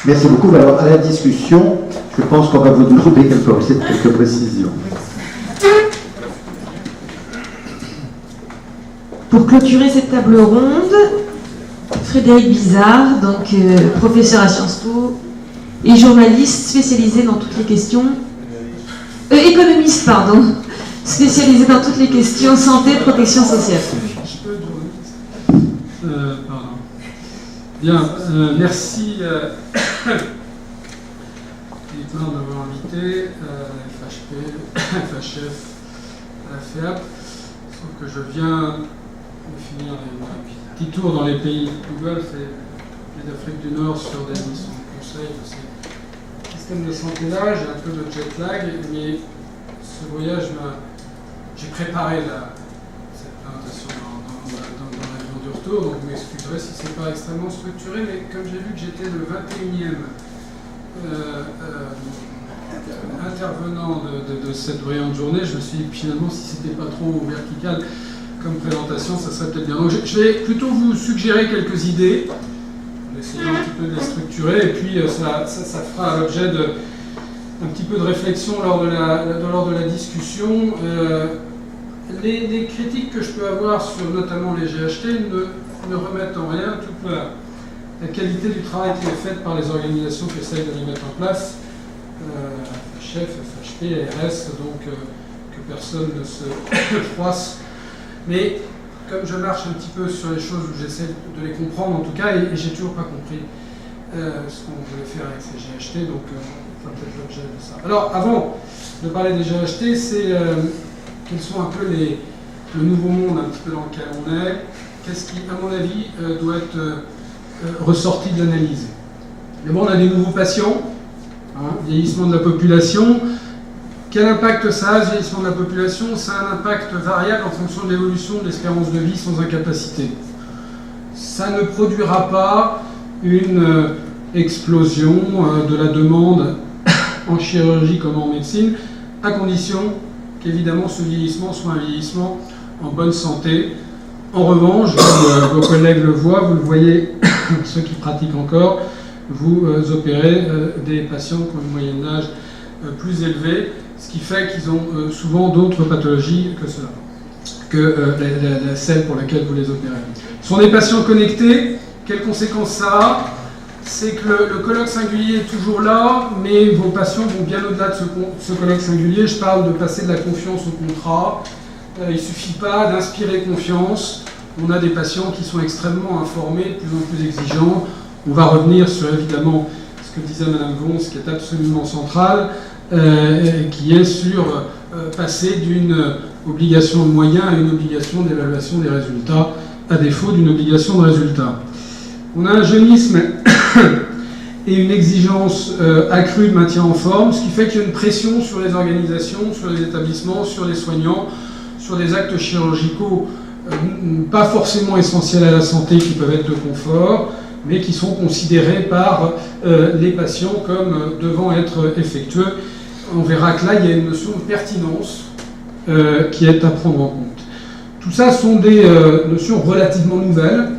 Merci beaucoup. Alors, à la discussion, je pense qu'on va vous demander quelques précisions. Pour clôturer cette table ronde, Frédéric Bizard, donc professeur à Sciences Po et journaliste spécialisé dans toutes les questions... économiste, pardon, spécialisé dans toutes les questions santé, protection sociale. Pardon. Bien, merci de m'avoir invité, FHP, FHF, à la FEAP. Sauf que je viens de finir un petit tour dans les pays du Golfe et d'Afrique du Nord sur des missions de conseil de ces systèmes de santé-là. J'ai un peu de jet lag, mais ce voyage j'ai préparé cette présentation dans l'avion du retour, donc vous m'excuserez si ce n'est pas extrêmement structuré, mais comme j'ai vu que j'étais le 21e intervenant de cette brillante journée, je me suis dit finalement si c'était pas trop vertical comme présentation, ça serait peut-être bien. Donc je vais plutôt vous suggérer quelques idées, en essayant un petit peu de les structurer, et puis ça fera l'objet d'un petit peu de réflexion lors de la discussion. Les critiques que je peux avoir sur notamment les GHT ne remettent en rien toute la qualité du travail qui est fait par les organisations qui essayent de les mettre en place. FHF, FHP, ARS, donc que personne ne se froisse. Mais comme je marche un petit peu sur les choses où j'essaie de les comprendre en tout cas, et j'ai toujours pas compris ce qu'on voulait faire avec ces GHT, donc ça peut être l'objet de ça. Alors avant de parler des GHT, c'est quels sont un peu le nouveau monde un petit peu dans lequel on est, qu'est-ce qui, à mon avis, doit être ressorti de l'analyse. D'abord, on a des nouveaux patients, vieillissement de la population. Quel impact ça a, ce vieillissement de la population? Ça a un impact variable en fonction de l'évolution de l'espérance de vie sans incapacité. Ça ne produira pas une explosion de la demande en chirurgie comme en médecine, à condition qu'évidemment ce vieillissement soit un vieillissement en bonne santé. En revanche, vos collègues le voient, vous le voyez, ceux qui pratiquent encore, vous opérez des patients qui ont une moyenne d'âge plus élevée, ce qui fait qu'ils ont souvent d'autres pathologies que cela, que celle pour laquelle vous les opérez. Ce sont des patients connectés. Quelles conséquences ça a? C'est que le colloque singulier est toujours là, mais vos patients vont bien au-delà de ce colloque singulier. Je parle de passer de la confiance au contrat. Il ne suffit pas d'inspirer confiance. On a des patients qui sont extrêmement informés, de plus en plus exigeants. On va revenir sur, évidemment, ce que disait Mme Vons, ce qui est absolument central, qui est sur passer d'une obligation de moyens à une obligation d'évaluation des résultats, à défaut d'une obligation de résultats. On a un jeunisme et une exigence accrue de maintien en forme, ce qui fait qu'il y a une pression sur les organisations, sur les établissements, sur les soignants, sur des actes chirurgicaux pas forcément essentiels à la santé, qui peuvent être de confort, mais qui sont considérés par les patients comme devant être effectueux. On verra que là, il y a une notion de pertinence qui est à prendre en compte. Tout ça sont des notions relativement nouvelles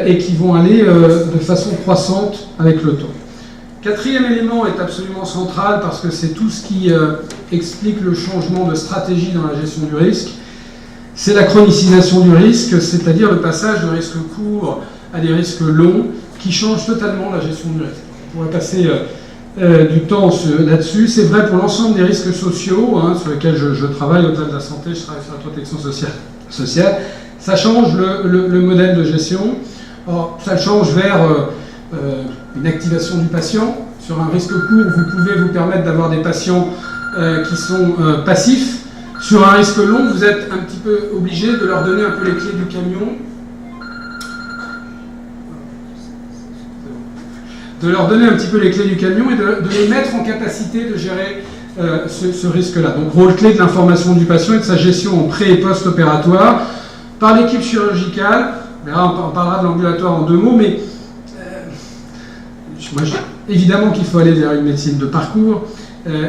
et qui vont aller de façon croissante avec le temps. Quatrième élément est absolument central parce que c'est tout ce qui explique le changement de stratégie dans la gestion du risque. C'est la chronicinisation du risque, c'est-à-dire le passage de risques courts à des risques longs qui changent totalement la gestion du risque. On pourrait passer du temps là-dessus. C'est vrai pour l'ensemble des risques sociaux sur lesquels je travaille, au-delà de la santé, je travaille sur la protection sociale. Ça change le modèle de gestion. Or, ça change vers une activation du patient. Sur un risque court, vous pouvez vous permettre d'avoir des patients qui sont passifs. Sur un risque long, vous êtes un petit peu obligé de leur donner un peu les clés du camion. De leur donner un petit peu les clés du camion et de les mettre en capacité de gérer ce risque-là. Donc, rôle clé de l'information du patient et de sa gestion en pré- et post-opératoire par l'équipe chirurgicale. On parlera de l'ambulatoire en deux mots, mais évidemment qu'il faut aller vers une médecine de parcours,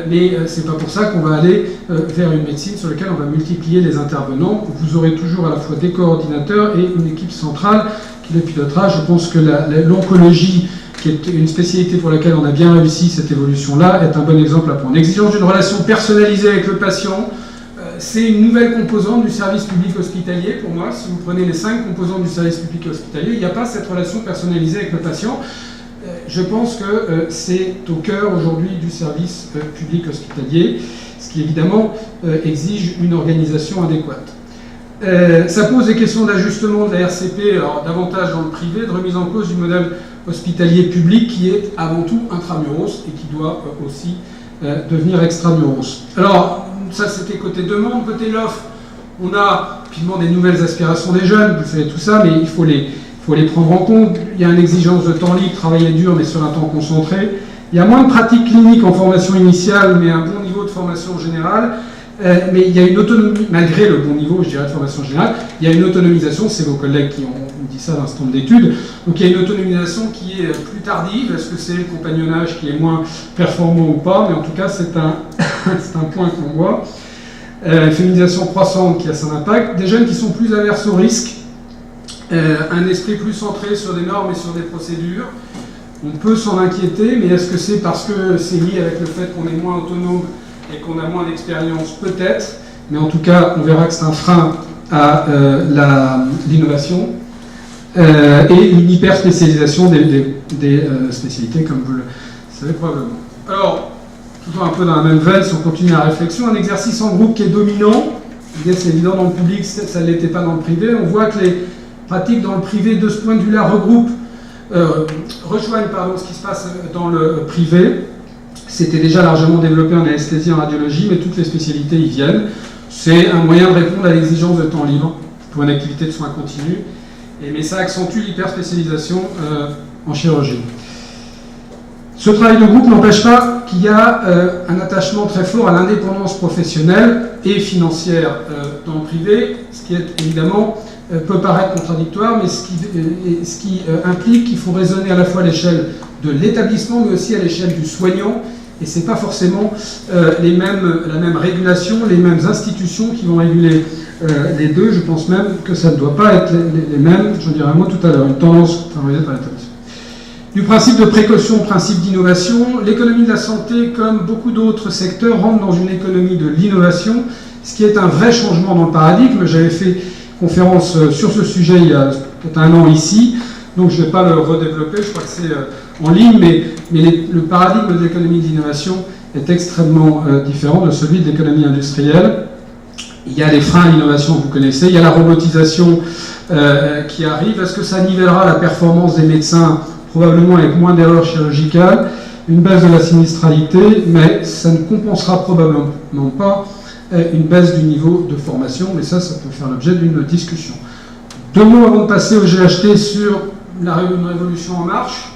mais c'est pas pour ça qu'on va aller vers une médecine sur laquelle on va multiplier les intervenants. Vous aurez toujours à la fois des coordinateurs et une équipe centrale qui les pilotera. Je pense que l'oncologie qui est une spécialité pour laquelle on a bien réussi cette évolution-là, est un bon exemple à prendre. L'exigence d'une relation personnalisée avec le patient, c'est une nouvelle composante du service public hospitalier. Pour moi, si vous prenez les 5 composantes du service public hospitalier, il n'y a pas cette relation personnalisée avec le patient. Je pense que c'est au cœur aujourd'hui du service public hospitalier, ce qui évidemment exige une organisation adéquate. Ça pose des questions d'ajustement de la RCP, alors davantage dans le privé, de remise en cause du modèle hospitalier public qui est avant tout intramuros et qui doit aussi devenir extramuros. Alors, ça c'était côté demande, côté l'offre, on a rapidement des nouvelles aspirations des jeunes, vous savez tout ça, mais il faut les prendre en compte. Il y a une exigence de temps libre, travailler dur mais sur un temps concentré. Il y a moins de pratiques cliniques en formation initiale, mais un bon niveau de formation générale. Mais il y a une autonomie, malgré le bon niveau, je dirais, de formation générale, il y a une autonomisation, c'est vos collègues qui ont dit ça dans un certain nombre d'études, donc il y a une autonomisation qui est plus tardive. Est-ce que c'est le compagnonnage qui est moins performant ou pas? Mais en tout cas, c'est un point qu'on voit. Féminisation croissante qui a son impact. Des jeunes qui sont plus averses au risque, un esprit plus centré sur des normes et sur des procédures. On peut s'en inquiéter, mais est-ce que c'est parce que c'est lié avec le fait qu'on est moins autonome et qu'on a moins d'expérience? Peut-être, mais en tout cas, on verra que c'est un frein à l'innovation et une hyper-spécialisation des spécialités, comme vous le savez probablement. Alors, toujours un peu dans la même veine, si on continue la réflexion, un exercice en groupe qui est dominant, c'est évident dans le public, ça ne l'était pas dans le privé. On voit que les pratiques dans le privé, de ce point de vue-là, rejoignent ce qui se passe dans le privé. C'était déjà largement développé en anesthésie, en radiologie, mais toutes les spécialités y viennent. C'est un moyen de répondre à l'exigence de temps libre pour une activité de soins continus, mais ça accentue l'hyperspécialisation en chirurgie. Ce travail de groupe n'empêche pas qu'il y a un attachement très fort à l'indépendance professionnelle et financière dans le privé, ce qui est évidemment peut paraître contradictoire, mais ce qui implique qu'il faut raisonner à la fois à l'échelle de l'établissement, mais aussi à l'échelle du soignant. Et ce n'est pas forcément la même régulation, les mêmes institutions qui vont réguler les deux. Je pense même que ça ne doit pas être les mêmes. J'en dirai un mot tout à l'heure, une tendance favorisée par l'établissement. Du principe de précaution au principe d'innovation, l'économie de la santé, comme beaucoup d'autres secteurs, rentre dans une économie de l'innovation, ce qui est un vrai changement dans le paradigme. J'avais fait conférence sur ce sujet il y a peut-être un an ici, donc je ne vais pas le redévelopper, je crois que c'est en ligne, mais le paradigme de l'économie de l'innovation est extrêmement différent de celui de l'économie industrielle. Il y a les freins à l'innovation que vous connaissez, il y a la robotisation qui arrive. Est-ce que ça nivellera la performance des médecins? Probablement avec moins d'erreurs chirurgicales, une baisse de la sinistralité, mais ça ne compensera probablement pas une baisse du niveau de formation, mais ça peut faire l'objet d'une discussion. 2 mots avant de passer au GHT sur une révolution en marche,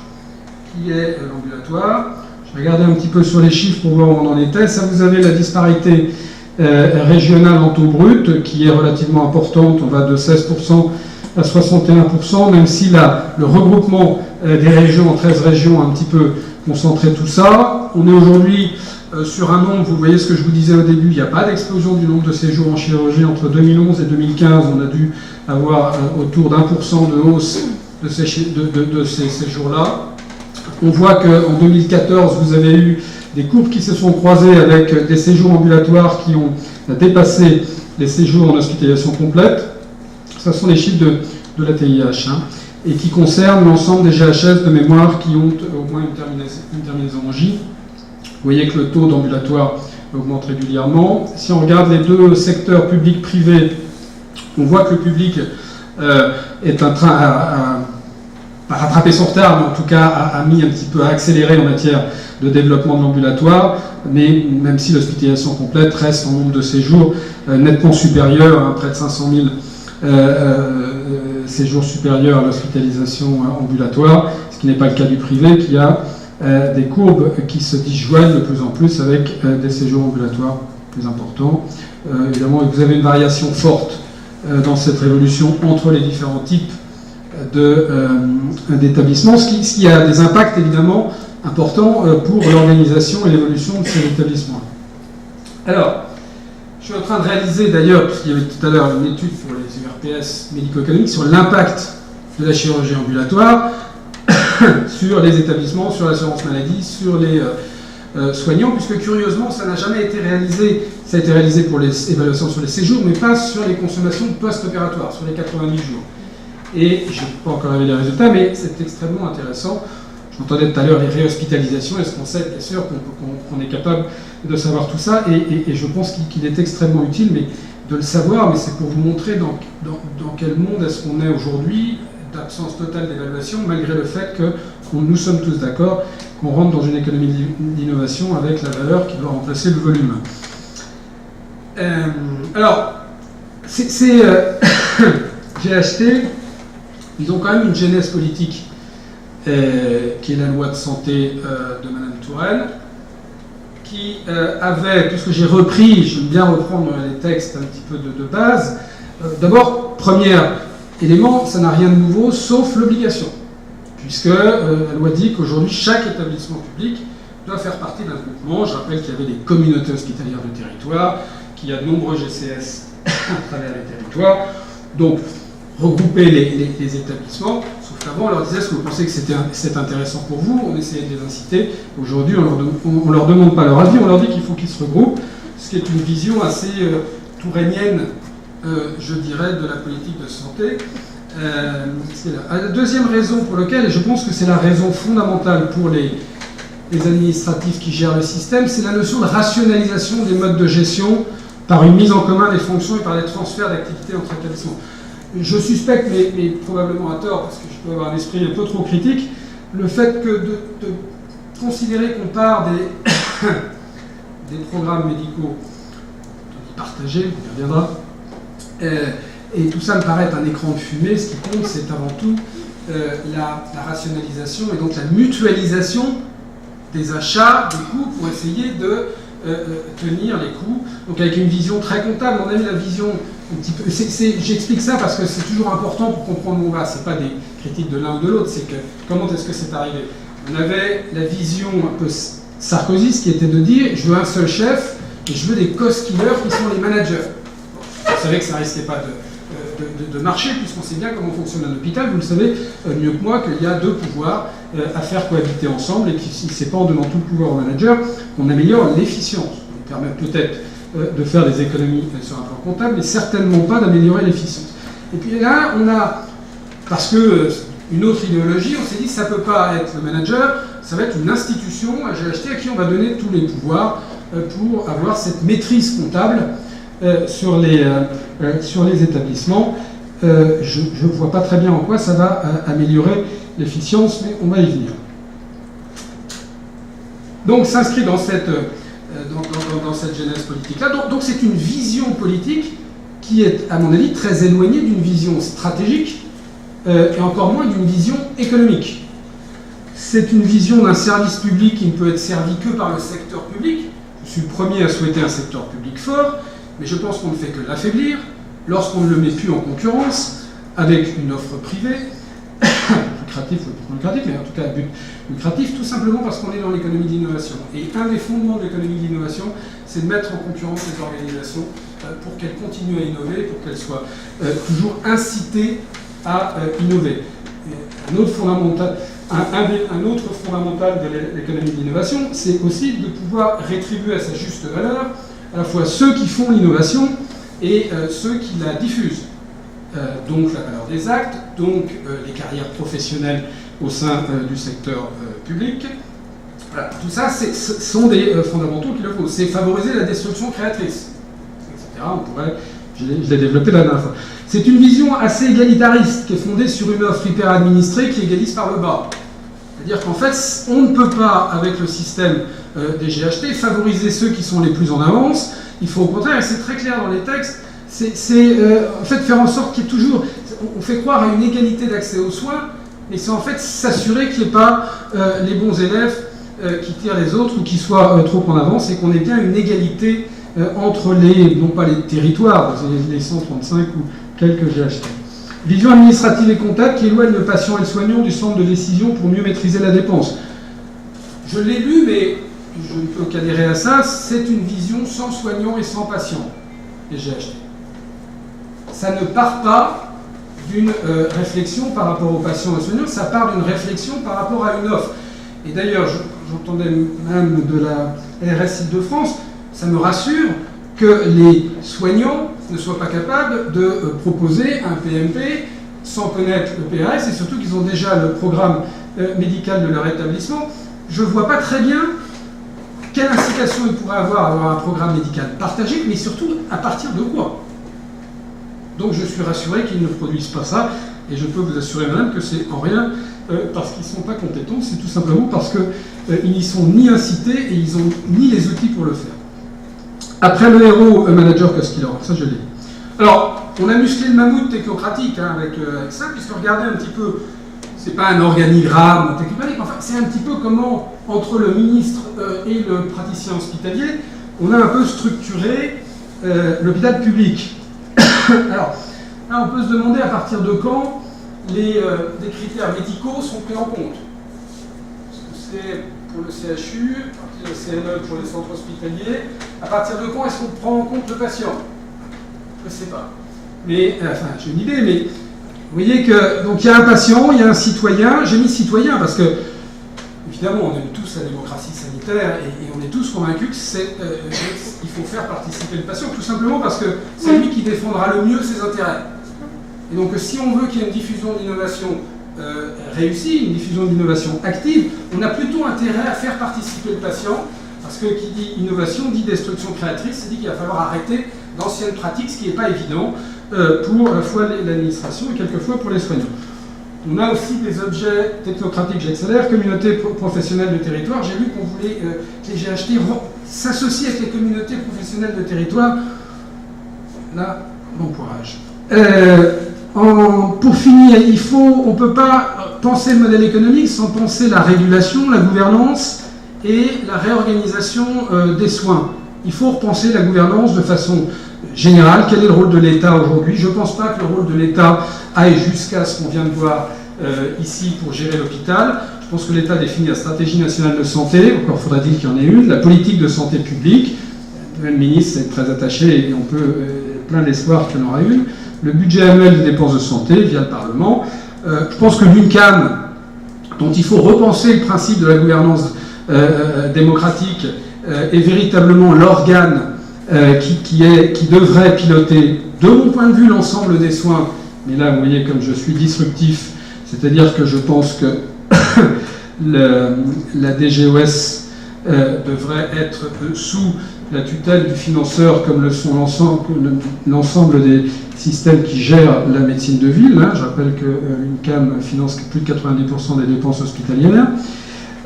qui est l'ambulatoire. Je vais regarder un petit peu sur les chiffres pour voir où on en était. Ça, vous avez la disparité régionale en taux brut, qui est relativement importante. On va de 16% à 61%, même si le regroupement des régions en 13 régions a un petit peu concentré tout ça. On est aujourd'hui sur un nombre, vous voyez ce que je vous disais au début, il n'y a pas d'explosion du nombre de séjours en chirurgie. Entre 2011 et 2015, on a dû avoir autour d'1% de hausse de ces séjours-là. On voit qu'en 2014, vous avez eu des courbes qui se sont croisées avec des séjours ambulatoires qui ont dépassé les séjours en hospitalisation complète. Ce sont les chiffres de la TIH, et qui concernent l'ensemble des GHS de mémoire qui ont au moins une terminaison en J. Vous voyez que le taux d'ambulatoire augmente régulièrement. Si on regarde les deux secteurs public-privé, on voit que le public est en train à rattraper son retard, mais en tout cas a mis un petit peu à accélérer en matière de développement de l'ambulatoire, mais même si l'hospitalisation complète reste en nombre de séjours nettement supérieur, à près de 500 000 séjours supérieurs à l'hospitalisation ambulatoire, ce qui n'est pas le cas du privé, qui a des courbes qui se disjoignent de plus en plus avec des séjours ambulatoires plus importants. Évidemment, vous avez une variation forte dans cette révolution entre les différents types d'établissements, ce qui a des impacts évidemment importants pour l'organisation et l'évolution de ces établissements. Alors, je suis en train de réaliser d'ailleurs, puisqu'il y avait tout à l'heure une étude pour les URPS médico-économiques sur l'impact de la chirurgie ambulatoire. sur les établissements, sur l'assurance maladie, sur les soignants, puisque curieusement, ça n'a jamais été réalisé. Ça a été réalisé pour les évaluations sur les séjours, mais pas sur les consommations post-opératoires, sur les 90 jours. Et je n'ai pas encore révélé les résultats, mais c'est extrêmement intéressant. Je m'entendais tout à l'heure les réhospitalisations. Est-ce qu'on sait, bien sûr, qu'on est capable de savoir tout ça, et je pense qu'il est extrêmement utile mais de le savoir, mais c'est pour vous montrer dans quel monde est-ce qu'on est aujourd'hui, d'absence totale d'évaluation, malgré le fait que nous sommes tous d'accord qu'on rentre dans une économie d'innovation avec la valeur qui doit remplacer le volume. Alors, j'ai acheté, ils ont quand même une genèse politique, qui est la loi de santé de Madame Touraine, qui avait, puisque j'ai repris, j'aime bien reprendre les textes un petit peu de base, d'abord, premier élément, ça n'a rien de nouveau, sauf l'obligation, puisque la loi dit qu'aujourd'hui, chaque établissement public doit faire partie d'un groupement. Je rappelle qu'il y avait des communautés hospitalières de territoire, qu'il y a de nombreux GCS à travers les territoires, donc regrouper les établissements, sauf qu'avant on leur disait: est-ce que vous pensez que c'est intéressant pour vous? On essayait de les inciter. Aujourd'hui, on leur demande pas leur avis, on leur dit qu'il faut qu'ils se regroupent, ce qui est une vision assez tourainienne, je dirais, de la politique de santé. La deuxième raison pour laquelle, et je pense que c'est la raison fondamentale pour les administratifs qui gèrent le système, c'est la notion de rationalisation des modes de gestion par une mise en commun des fonctions et par des transferts d'activités entre établissements. Je suspecte, mais probablement à tort, parce que je peux avoir un esprit un peu trop critique, le fait que de considérer qu'on part des programmes médicaux partagés, on y reviendra, et tout ça me paraît un écran de fumée. Ce qui compte, c'est avant tout la rationalisation et donc la mutualisation des achats, des coûts, pour essayer de tenir les coûts. Donc avec une vision très comptable, on a mis la vision un petit peu... J'explique ça parce que c'est toujours important pour comprendre où on va. Ce n'est pas des critiques de l'un ou de l'autre, c'est que comment est-ce que c'est arrivé. On avait la vision un peu sarkozyste qui était de dire: je veux un seul chef et je veux des cost-killers qui sont les managers. Bon, vous savez que ça risquait pas de marcher, puisqu'on sait bien comment fonctionne un hôpital. Vous le savez mieux que moi qu'il y a deux pouvoirs à faire cohabiter ensemble, et que si c'est pas en donnant tout le pouvoir au manager qu'on améliore l'efficience. On permet peut-être de faire des économies sur un plan comptable, mais certainement pas d'améliorer l'efficience. Et puis là, on a, parce que une autre idéologie, on s'est dit: ça ne peut pas être le manager, ça va être une institution, un GHT, à qui on va donner tous les pouvoirs pour avoir cette maîtrise comptable sur les établissements. Je ne vois pas très bien en quoi ça va améliorer l'efficience, mais on va y venir. Donc s'inscrit dans cette genèse politique-là. Donc c'est une vision politique qui est, à mon avis, très éloignée d'une vision stratégique, et encore moins d'une vision économique. C'est une vision d'un service public qui ne peut être servi que par le secteur public. Je suis le premier à souhaiter un secteur public fort, mais je pense qu'on ne fait que l'affaiblir lorsqu'on ne le met plus en concurrence avec une offre privée, lucrative ou pas lucrative, mais en tout cas but lucratif, tout simplement parce qu'on est dans l'économie d'innovation. Et un des fondements de l'économie d'innovation, c'est de mettre en concurrence les organisations pour qu'elles continuent à innover, pour qu'elles soient toujours incitées à innover. Et un autre fondamental de l'économie de l'innovation, c'est aussi de pouvoir rétribuer à sa juste valeur à la fois ceux qui font l'innovation et ceux qui la diffusent. Donc la valeur des actes, donc les carrières professionnelles au sein du secteur public. Voilà. Tout ça, ce sont des fondamentaux qu'il faut. C'est favoriser la destruction créatrice, etc. Je l'ai développé la dernière fois. C'est une vision assez égalitariste qui est fondée sur une offre hyper administrée qui égalise par le bas. C'est-à-dire qu'en fait, on ne peut pas, avec le système des GHT, favoriser ceux qui sont les plus en avance. Il faut au contraire, et c'est très clair dans les textes, en fait faire en sorte qu'il y ait toujours... On fait croire à une égalité d'accès aux soins, mais c'est en fait s'assurer qu'il n'y ait pas les bons élèves qui tirent les autres ou qui soient trop en avance, et qu'on ait bien une égalité entre non pas les territoires, les 135 ou quelques GHT. Vision administrative et comptable qui éloigne le patient et le soignant du centre de décision pour mieux maîtriser la dépense. Je l'ai lu, mais je ne peux qu'adhérer à ça. C'est une vision sans soignant et sans patient, les GHT. Ça ne part pas d'une réflexion par rapport aux patients et aux soignants, ça part d'une réflexion par rapport à une offre. Et d'ailleurs, j'entendais même de la RS Île-de-France, ça me rassure que les soignants ne soient pas capables de proposer un PMP sans connaître le PRS, et surtout qu'ils ont déjà le programme médical de leur établissement. Je ne vois pas très bien quelle incitation ils pourraient avoir à avoir un programme médical partagé, mais surtout à partir de quoi. Donc je suis rassuré qu'ils ne produisent pas ça, et je peux vous assurer, madame, que c'est en rien parce qu'ils ne sont pas compétents, c'est tout simplement parce qu'ils n'y sont ni incités et ils n'ont ni les outils pour le faire. Après le héros manager Koskiller, ça je l'ai dit. Alors, on a musclé le mammouth technocratique avec ça, puisque regardez un petit peu, c'est pas un organigramme technocratique, enfin c'est un petit peu comment, entre le ministre et le praticien hospitalier, on a un peu structuré l'hôpital public. Alors, là on peut se demander à partir de quand des critères médicaux sont pris en compte. C'est pour le CHU, à partir de CNE pour les centres hospitaliers, à partir de quand est-ce qu'on prend en compte le patient? Je ne sais pas. Mais, enfin, j'ai une idée, mais vous voyez que, donc il y a un patient, il y a un citoyen, j'ai mis citoyen parce que, évidemment, on aime tous la démocratie sanitaire et on est tous convaincus qu'il faut faire participer le patient, tout simplement parce que c'est lui qui défendra le mieux ses intérêts. Et donc, si on veut qu'il y ait une diffusion d'innovation réussie, une diffusion d'innovation active, on a plutôt intérêt à faire participer le patient, parce que qui dit innovation dit destruction créatrice, c'est dit qu'il va falloir arrêter d'anciennes pratiques, ce qui n'est pas évident pour à la fois l'administration et quelquefois pour les soignants. On a aussi des objets technocratiques, j'accélère, communautés professionnelles de territoire. J'ai vu qu'on voulait que les GHT s'associent avec les communautés professionnelles de territoire. Là, bon courage. Pour finir, on ne peut pas penser le modèle économique sans penser la régulation, la gouvernance et la réorganisation des soins. Il faut repenser la gouvernance de façon générale. Quel est le rôle de l'État aujourd'hui? Je ne pense pas que le rôle de l'État aille jusqu'à ce qu'on vient de voir ici pour gérer l'hôpital. Je pense que l'État définit la stratégie nationale de santé, encore faudra-t-il qu'il y en ait une, la politique de santé publique. Le ministre est très attaché et on peut plein d'espoir qu'il y en aura une. Le budget annuel des dépenses de santé via le Parlement. Je pense que l'UNCAM, dont il faut repenser le principe de la gouvernance démocratique, est véritablement l'organe qui devrait piloter, de mon point de vue, l'ensemble des soins. Mais là, vous voyez comme je suis disruptif, c'est-à-dire que je pense que la DGOS devrait être sous la tutelle du financeur, comme le sont l'ensemble des systèmes qui gèrent la médecine de ville. Je rappelle que l'UNCAM finance plus de 90% des dépenses hospitalières.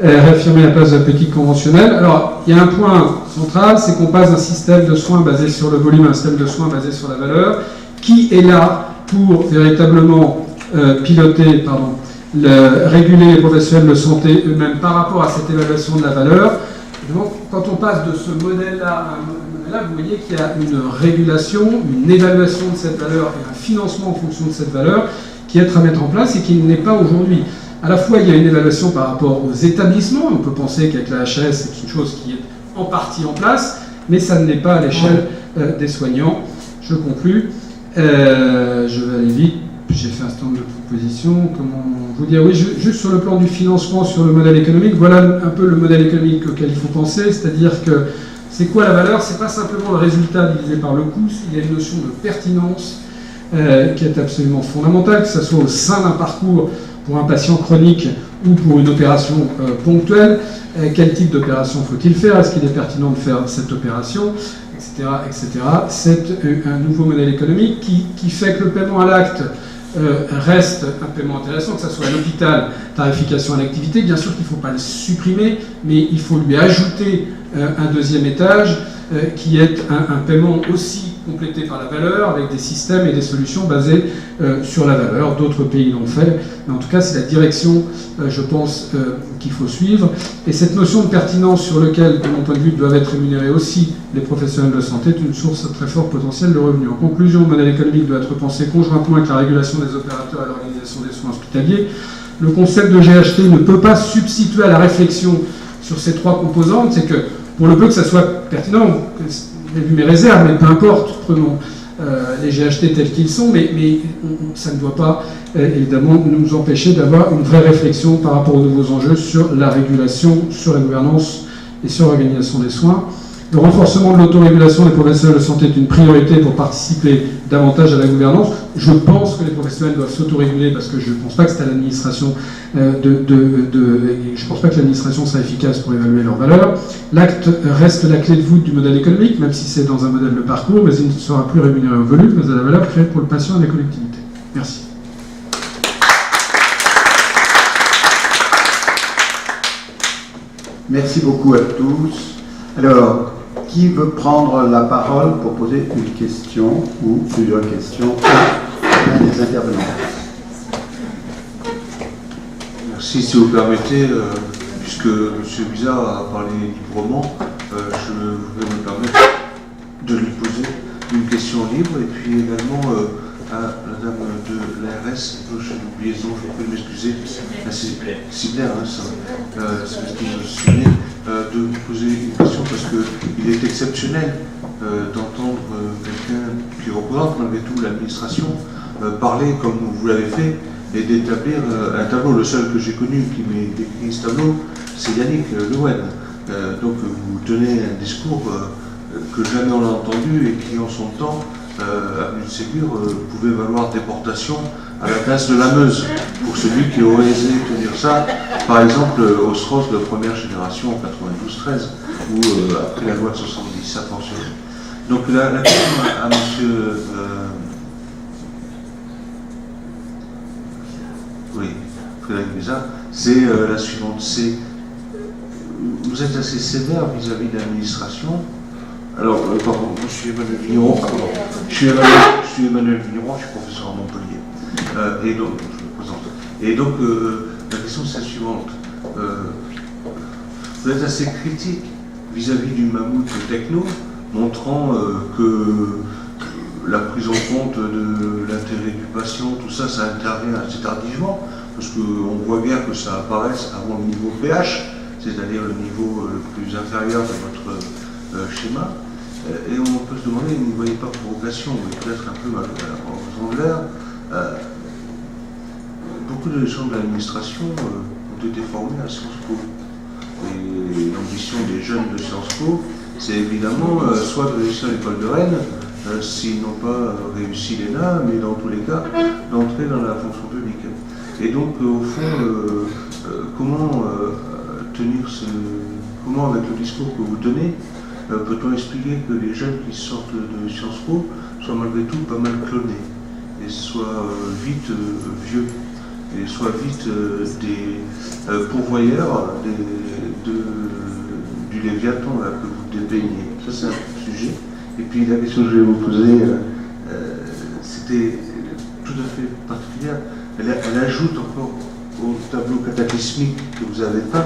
Réaffirmer la place de la politique conventionnelle. Alors, il y a un point central, c'est qu'on passe d'un système de soins basé sur le volume à un système de soins basé sur la valeur, qui est là pour véritablement réguler les professionnels de santé eux-mêmes par rapport à cette évaluation de la valeur. Et donc, quand on passe de ce modèle-là à un modèle-là, vous voyez qu'il y a une régulation, une évaluation de cette valeur et un financement en fonction de cette valeur qui est à mettre en place et qui n'est pas aujourd'hui. À la fois, il y a une évaluation par rapport aux établissements. On peut penser qu'avec la HS, c'est une chose qui est en partie en place, mais ça ne l'est pas à l'échelle des soignants. Je conclus. Je vais aller vite. J'ai fait un certain nombre de propositions. Comment vous dire? Oui, juste sur le plan du financement, sur le modèle économique, voilà un peu le modèle économique auquel il faut penser. C'est-à-dire que c'est quoi la valeur? C'est pas simplement le résultat divisé par le coût, il y a une notion de pertinence qui est absolument fondamentale, que ce soit au sein d'un parcours pour un patient chronique ou pour une opération ponctuelle. Quel type d'opération faut-il faire? Est-ce qu'il est pertinent de faire cette opération, etc. etc. C'est un nouveau modèle économique qui fait que le paiement à l'acte reste un paiement intéressant, que ce soit à l'hôpital, tarification à l'activité. Bien sûr qu'il ne faut pas le supprimer, mais il faut lui ajouter un deuxième étage qui est un paiement aussi complété par la valeur, avec des systèmes et des solutions basées sur la valeur. D'autres pays l'ont fait, mais en tout cas, c'est la direction, je pense, qu'il faut suivre. Et cette notion de pertinence sur laquelle, de mon point de vue, doivent être rémunérés aussi les professionnels de santé, est une source très fort potentielle de revenus. En conclusion, le modèle économique doit être pensé conjointement avec la régulation des opérateurs et l'organisation des soins hospitaliers. Le concept de GHT ne peut pas substituer à la réflexion sur ces trois composantes. C'est que, pour le peu que ça soit pertinent, j'ai vu mes réserves, mais peu importe, prenons. les GHT tels qu'ils sont, mais ça ne doit pas évidemment nous empêcher d'avoir une vraie réflexion par rapport aux nouveaux enjeux sur la régulation, sur la gouvernance et sur l'organisation des soins. Le renforcement de l'autorégulation des professionnels de santé est une priorité pour participer davantage à la gouvernance. Je pense que les professionnels doivent s'autoréguler parce que je ne pense pas que c'est à l'administration je pense pas que l'administration sera efficace pour évaluer leurs valeurs. L'acte reste la clé de voûte du modèle économique, même si c'est dans un modèle de parcours, mais il ne sera plus rémunéré au volume, mais à la valeur créée pour le patient et la collectivité. Merci. Merci beaucoup à tous. Alors, qui veut prendre la parole pour poser une question ou plusieurs questions à un des intervenants? Merci, si vous permettez, puisque M. Bizard a parlé librement, je voudrais me permettre de lui poser une question libre, et puis également à Madame de l'ARS, j'ai oublié son nom, je peux m'excuser, c'est Sibler, hein, c'est ce qui me souvenait, de vous poser une question parce qu'il est exceptionnel d'entendre quelqu'un qui représente malgré tout l'administration parler comme vous l'avez fait et d'établir un tableau. Le seul que j'ai connu qui m'ait décrit ce tableau, c'est Yannick Lewen. Donc vous tenez un discours que jamais on n'a entendu et qui en son temps, avenue de Ségur, pouvait valoir déportation à la place de la Meuse, pour celui qui aurait osé tenir ça, par exemple au SROS de première génération en 92-13, ou après la loi de 70, attention. Donc la question à monsieur Frédéric Bizard, c'est la suivante, c'est vous êtes assez sévère vis-à-vis de l'administration. Alors, pardon, je suis Emmanuel Vigneron, je suis Emmanuel Vigneron, je suis professeur à Montpellier. Et donc, je me présente. Et donc, la question c'est la suivante. Vous êtes assez critique vis-à-vis du mammouth techno, montrant que la prise en compte de l'intérêt du patient, tout ça, ça intervient assez tardivement, parce qu'on voit bien que ça apparaisse avant le niveau pH, c'est-à-dire le niveau le plus inférieur de votre schéma. Et on peut se demander, vous ne voyez pas provocation, mais peut-être un peu en faisant de l'air. Beaucoup de gens de l'administration ont été formés à Sciences Po. Et l'ambition des jeunes de Sciences Po, c'est évidemment soit de réussir à l'école de Rennes, s'ils n'ont pas réussi l'ENA, mais dans tous les cas, d'entrer dans la fonction publique. Et donc, au fond, comment tenir comment, avec le discours que vous tenez, peut-on expliquer que les jeunes qui sortent de Sciences Po soient malgré tout pas mal clonés, et soient vite vieux, et soient vite des pourvoyeurs du Léviathan là, que vous dépeignez? Ça, c'est un sujet. Et puis la question que je vais vous poser, c'était tout à fait particulière. Elle ajoute encore au tableau cataclysmique que vous avez peint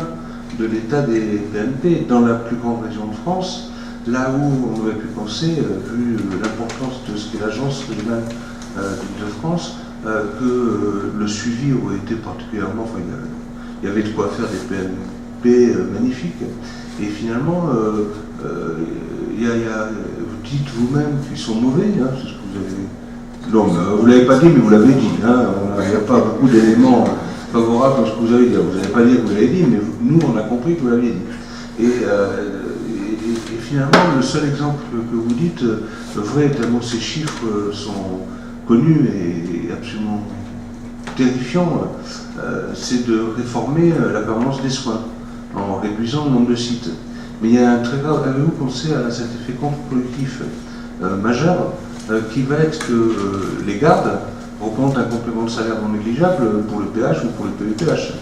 de l'état des PMP dans la plus grande région de France, là où on aurait pu penser, vu l'importance de ce qu'est l'agence régionale d'Île-de-France, que le suivi aurait été particulièrement... Enfin, il y avait de quoi faire des PMP magnifiques. Et finalement, vous dites vous-même qu'ils sont mauvais, hein, c'est ce que vous avez... Non, vous ne l'avez pas dit, mais vous l'avez dit. Hein, il n'y a pas beaucoup d'éléments favorables dans ce que vous avez dit. Vous n'avez pas dit que vous l'avez dit, mais nous, on a compris que vous l'aviez dit. Et finalement, le seul exemple que vous dites, vrai, tellement ces chiffres sont connus et absolument terrifiants, c'est de réformer la permanence des soins en réduisant le nombre de sites. Mais il y a un très grave... Avez-vous pensé à cet effet contre-productif majeur qui va être que les gardes représentent un complément de salaire non négligeable pour le PH ou pour le PEPH,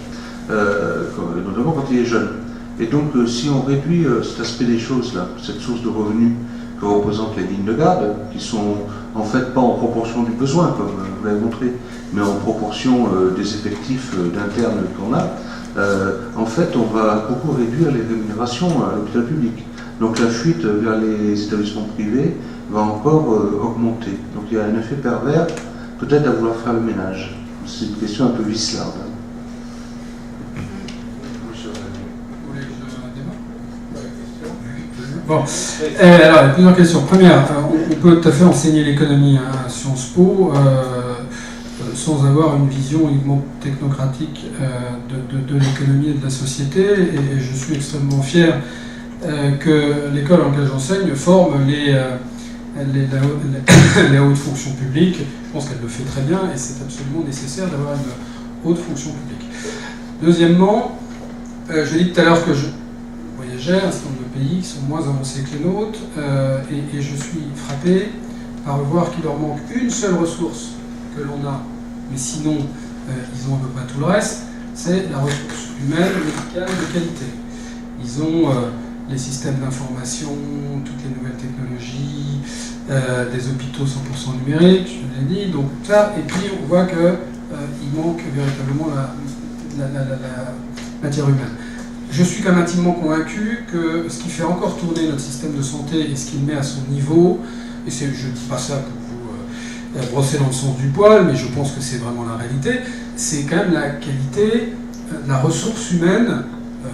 notamment quand il est jeune. Et donc, si on réduit cet aspect des choses, là, cette source de revenus que représentent les lignes de garde, qui sont en fait pas en proportion du besoin, comme vous l'avez montré, mais en proportion des effectifs d'internes qu'on a, en fait, on va beaucoup réduire les rémunérations à l'hôpital public. Donc la fuite vers les établissements privés va encore augmenter. Donc il y a un effet pervers, peut-être à vouloir faire le ménage. C'est une question un peu vicelarde. Bon, alors, plusieurs questions. Première, on peut tout à fait enseigner l'économie à Sciences Po sans avoir une vision uniquement technocratique de l'économie et de la société. Et je suis extrêmement fier que l'école dans laquelle j'enseigne forme la haute fonction publique. Je pense qu'elle le fait très bien et c'est absolument nécessaire d'avoir une haute fonction publique. Deuxièmement, je dis tout à l'heure que je voyageais à un certain nombre de pays qui sont moins avancés que les nôtres et je suis frappé par voir qu'il leur manque une seule ressource que l'on a, mais sinon ils ont à peu près tout le reste, c'est la ressource humaine, médicale, de qualité. Ils ont les systèmes d'information, toutes les nouvelles technologies, des hôpitaux 100% numériques, je l'ai dit, donc ça, et puis on voit qu'il manque véritablement la matière humaine. Je suis quand même intimement convaincu que ce qui fait encore tourner notre système de santé et ce qui le met à son niveau, et je ne dis pas ça pour vous brosser dans le sens du poil, mais je pense que c'est vraiment la réalité, c'est quand même la qualité, la ressource humaine,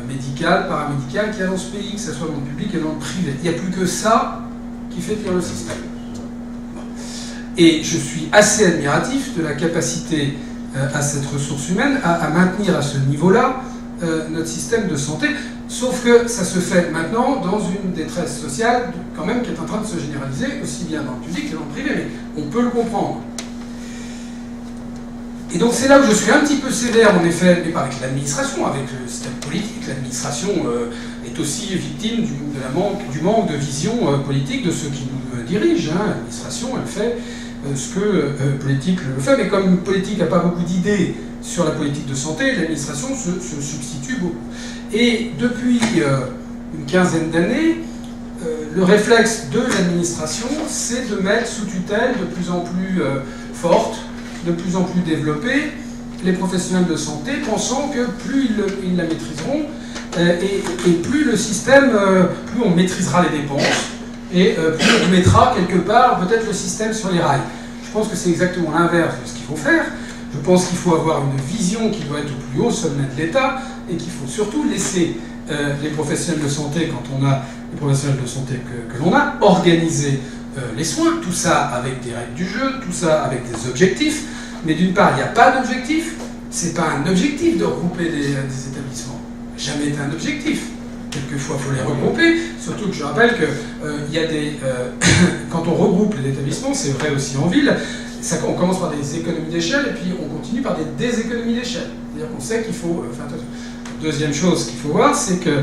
médicale, paramédicale, qu'il y a dans ce pays, que ce soit dans le public et dans le privé. Il n'y a plus que ça qui fait tenir le système. Et je suis assez admiratif de la capacité à cette ressource humaine à maintenir à ce niveau-là notre système de santé, sauf que ça se fait maintenant dans une détresse sociale quand même qui est en train de se généraliser, aussi bien dans le public que dans le privé, mais on peut le comprendre. Et donc c'est là où je suis un petit peu sévère, en effet, mais pas avec l'administration, avec le système politique. L'administration est aussi victime du manque de vision politique de ceux qui nous dirigent. L'administration, elle fait ce que politique le fait, mais comme politique n'a pas beaucoup d'idées sur la politique de santé, l'administration se substitue beaucoup. Et depuis une quinzaine d'années, le réflexe de l'administration, c'est de mettre sous tutelle de plus en plus forte, de plus en plus développée, les professionnels de santé, pensant que plus ils la maîtriseront, et plus le système, plus on maîtrisera les dépenses, et plus on mettra quelque part peut-être le système sur les rails. Je pense que c'est exactement l'inverse de ce qu'il faut faire. Je pense qu'il faut avoir une vision qui doit être au plus haut sommet de l'État, et qu'il faut surtout laisser les professionnels de santé, quand on a les professionnels de santé que l'on a, organiser les soins, tout ça avec des règles du jeu, tout ça avec des objectifs. Mais d'une part, il n'y a pas d'objectif. C'est pas un objectif de regrouper des établissements. Jamais été un objectif. Quelquefois, il faut les regrouper. Surtout que je rappelle que quand on regroupe les établissements, c'est vrai aussi en ville, on commence par des économies d'échelle et puis on continue par des déséconomies d'échelle. C'est-à-dire qu'on sait qu'il faut faire attention. Deuxième chose qu'il faut voir, c'est que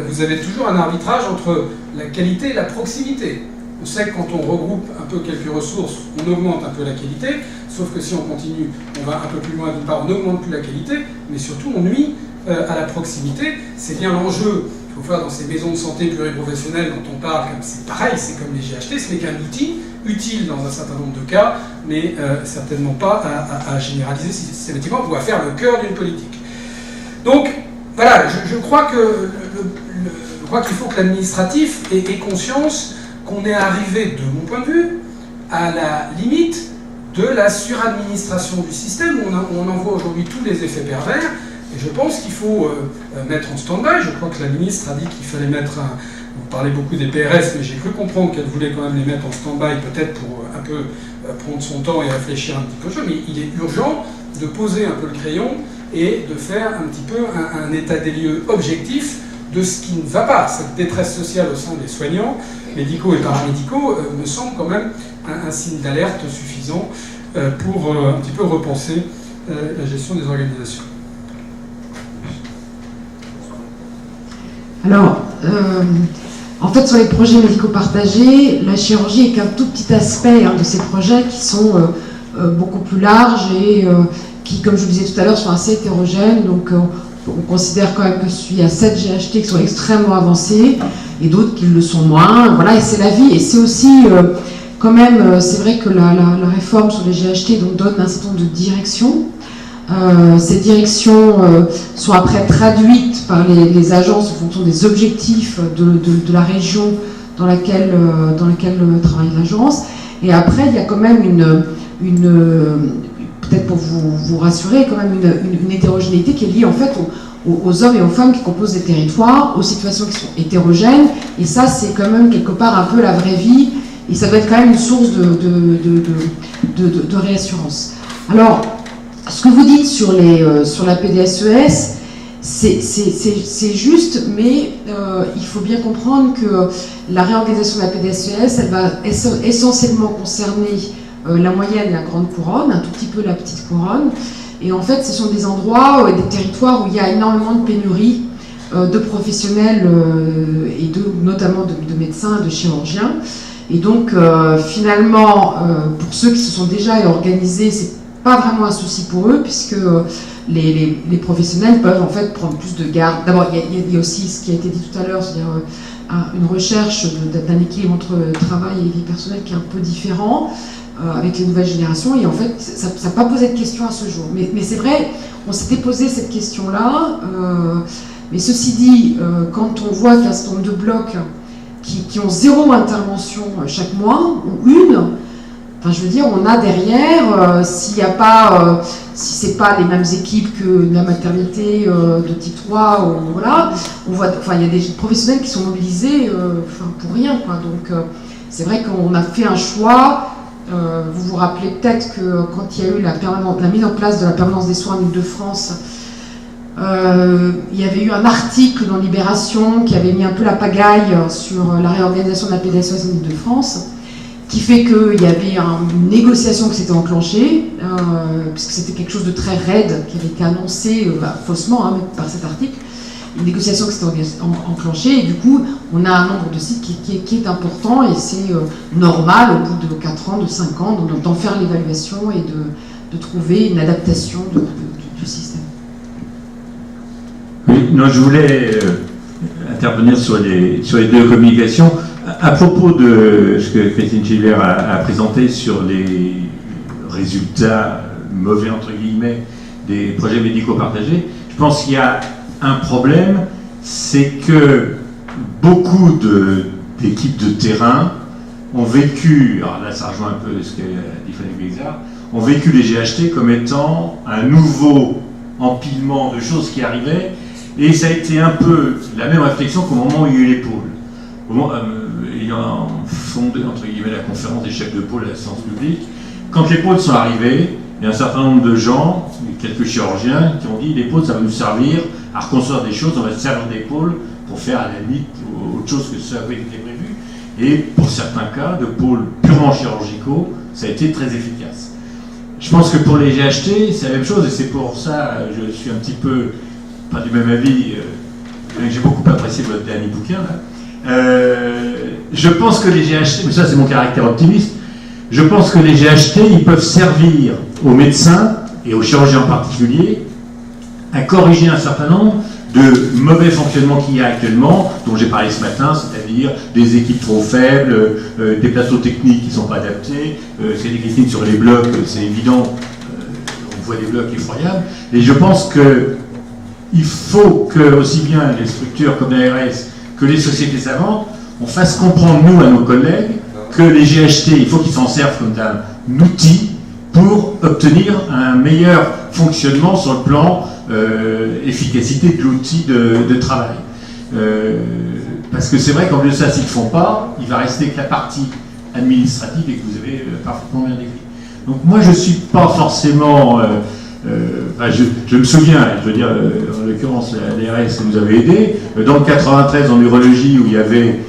vous avez toujours un arbitrage entre la qualité et la proximité. On sait que quand on regroupe un peu quelques ressources, on augmente un peu la qualité, sauf que si on continue, on va un peu plus loin, d'une part, on n'augmente plus la qualité, mais surtout on nuit à la proximité. C'est bien l'enjeu qu'il faut faire dans ces maisons de santé pluriprofessionnelles dont on parle, c'est pareil, c'est comme les GHT, ce n'est qu'un outil utile dans un certain nombre de cas, mais certainement pas à généraliser systématiquement ou à faire le cœur d'une politique. Donc, voilà, je crois qu'il faut que l'administratif ait conscience qu'on est arrivé, de mon point de vue, à la limite de la suradministration du système. On en voit aujourd'hui tous les effets pervers, et je pense qu'il faut mettre en stand-by. Je crois que la ministre a dit qu'il fallait mettre vous parlez beaucoup des PRS, mais j'ai cru comprendre qu'elle voulait quand même les mettre en stand-by, peut-être pour un peu prendre son temps et réfléchir un petit peu chaud, mais il est urgent de poser un peu le crayon et de faire un petit peu un état des lieux objectif de ce qui ne va pas. Cette détresse sociale au sein des soignants, médicaux et paramédicaux, me semble quand même un signe d'alerte suffisant pour un petit peu repenser la gestion des organisations. Alors, en fait, sur les projets médicaux partagés, la chirurgie est qu'un tout petit aspect de ces projets qui sont beaucoup plus larges et qui, comme je vous disais tout à l'heure, sont assez hétérogènes. Donc, on considère quand même qu'il y a 7 GHT qui sont extrêmement avancés et d'autres qui le sont moins. Voilà, et c'est la vie. Et c'est aussi, quand même, c'est vrai que la réforme sur les GHT donc, donne un certain nombre de directions. Ces directions sont après traduites par les agences en fonction des objectifs de la région dans laquelle travaille l'agence. Et après, il y a quand même peut-être pour vous rassurer, quand même une hétérogénéité qui est liée en fait aux hommes et aux femmes qui composent des territoires, aux situations qui sont hétérogènes. Et ça, c'est quand même quelque part un peu la vraie vie Et ça doit être quand même une source de réassurance. Alors, ce que vous dites sur la PDSES, c'est juste, mais il faut bien comprendre que la réorganisation de la PDSES, elle va essentiellement concerner la moyenne et la grande couronne, un tout petit peu la petite couronne. Et en fait, ce sont des endroits, des territoires où il y a énormément de pénurie de professionnels et notamment de médecins et de chirurgiens. Et donc, finalement, pour ceux qui se sont déjà organisés, c'est pas vraiment un souci pour eux, puisque les professionnels peuvent en fait prendre plus de garde. D'abord, il y a aussi ce qui a été dit tout à l'heure, c'est-à-dire une recherche d'un équilibre entre travail et vie personnelle qui est un peu différent avec les nouvelles générations. Et en fait, ça n'a pas posé de question à ce jour. Mais c'est vrai, on s'était posé cette question-là. Mais ceci dit, quand on voit qu'il y a un certain nombre de blocs qui ont 0 intervention chaque mois, ou une, enfin, je veux dire, on a derrière, s'il n'y a pas, si c'est pas les mêmes équipes que la maternité de type 3, ou, voilà, on voit, enfin, il y a des professionnels qui sont mobilisés, pour rien, quoi. Donc, c'est vrai qu'on a fait un choix. Vous vous rappelez peut-être que quand il y a eu la mise en place de la permanence des soins en Île-de-France, il y avait eu un article dans Libération qui avait mis un peu la pagaille sur la réorganisation de la PDSES en Île-de-France, qui fait qu'il y avait une négociation qui s'était enclenchée, puisque c'était quelque chose de très raide qui avait été annoncé faussement par cet article, une négociation qui s'était enclenchée, et du coup on a un nombre de sites qui est important, et c'est normal au bout de 4 ans, de 5 ans, d'en faire l'évaluation et de trouver une adaptation du système. Oui, non, je voulais intervenir sur les 2 communications. À propos de ce que Christine Schiller a présenté sur les résultats mauvais, entre guillemets, des projets médicaux partagés, je pense qu'il y a un problème, c'est que beaucoup d'équipes de terrain ont vécu, alors là ça rejoint un peu ce qu'a dit Fanny Bézard, ont vécu les GHT comme étant un nouveau empilement de choses qui arrivaient, et ça a été un peu la même réflexion qu'au moment où il y a eu les pôles. Ayant fondé, entre guillemets, la conférence des chefs de pôle à la science publique, quand les pôles sont arrivés, il y a un certain nombre de gens, quelques chirurgiens, qui ont dit les pôles, ça va nous servir à reconstruire des choses, on va se servir des pôles pour faire à la limite autre chose que ça avait été prévu. Et pour certains cas, de pôles purement chirurgicaux, ça a été très efficace. Je pense que pour les GHT, c'est la même chose, et c'est pour ça je suis un petit peu, pas du même avis, j'ai beaucoup apprécié votre dernier bouquin, là. Je pense que les GHT, mais ça c'est mon caractère optimiste, je pense que les GHT, ils peuvent servir aux médecins, et aux chirurgiens en particulier, à corriger un certain nombre de mauvais fonctionnements qu'il y a actuellement, dont j'ai parlé ce matin, c'est-à-dire des équipes trop faibles, des plateaux techniques qui ne sont pas adaptés, ce qui est écrit sur les blocs, c'est évident, on voit des blocs effroyables, et je pense qu'il faut que, aussi bien les structures comme l'ARS, que les sociétés savantes, on fasse comprendre, nous, à nos collègues, que les GHT, il faut qu'ils s'en servent comme d'un outil pour obtenir un meilleur fonctionnement sur le plan efficacité de l'outil de travail. Parce que c'est vrai qu'en lieu de ça, s'ils ne le font pas, il va rester que la partie administrative et que vous avez parfaitement bien décrit. Donc moi, je ne suis pas forcément... je me souviens, je veux dire, en l'occurrence, l'ARS nous avait aidé. Dans le 93, en urologie, où il y avait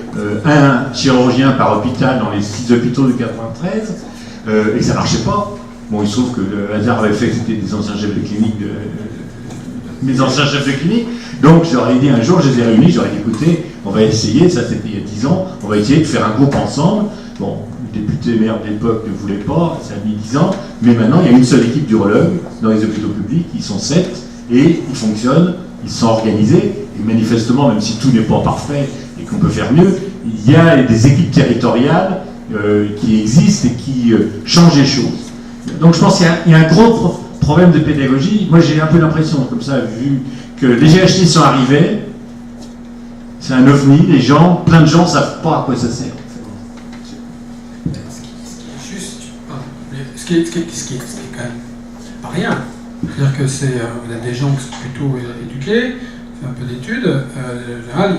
un chirurgien par hôpital dans les 6 hôpitaux de 93, et que ça ne marchait pas. Bon, il se trouve que le hasard avait fait que c'était des anciens chefs de clinique, mes anciens chefs de clinique. Donc, j'aurais dit un jour, je les ai réunis, j'aurais dit, écoutez, on va essayer, ça c'était il y a 10 ans, on va essayer de faire un groupe ensemble. Bon, le député maire de l'époque ne voulait pas, ça a mis 10 ans, mais maintenant il y a une seule équipe d'urologues dans les hôpitaux publics, ils sont 7, et ils fonctionnent, ils sont organisés, et manifestement, même si tout n'est pas parfait et qu'on peut faire mieux, il y a des équipes territoriales qui existent et qui changent les choses. Donc je pense qu'il y a un gros problème de pédagogie. Moi j'ai un peu l'impression, comme ça, vu que les GHT sont arrivés, c'est un ovni, plein de gens ne savent pas à quoi ça sert. Ce qui est quand même pas rien. C'est-à-dire que on a des gens qui sont plutôt éduqués, fait un peu d'études. En général,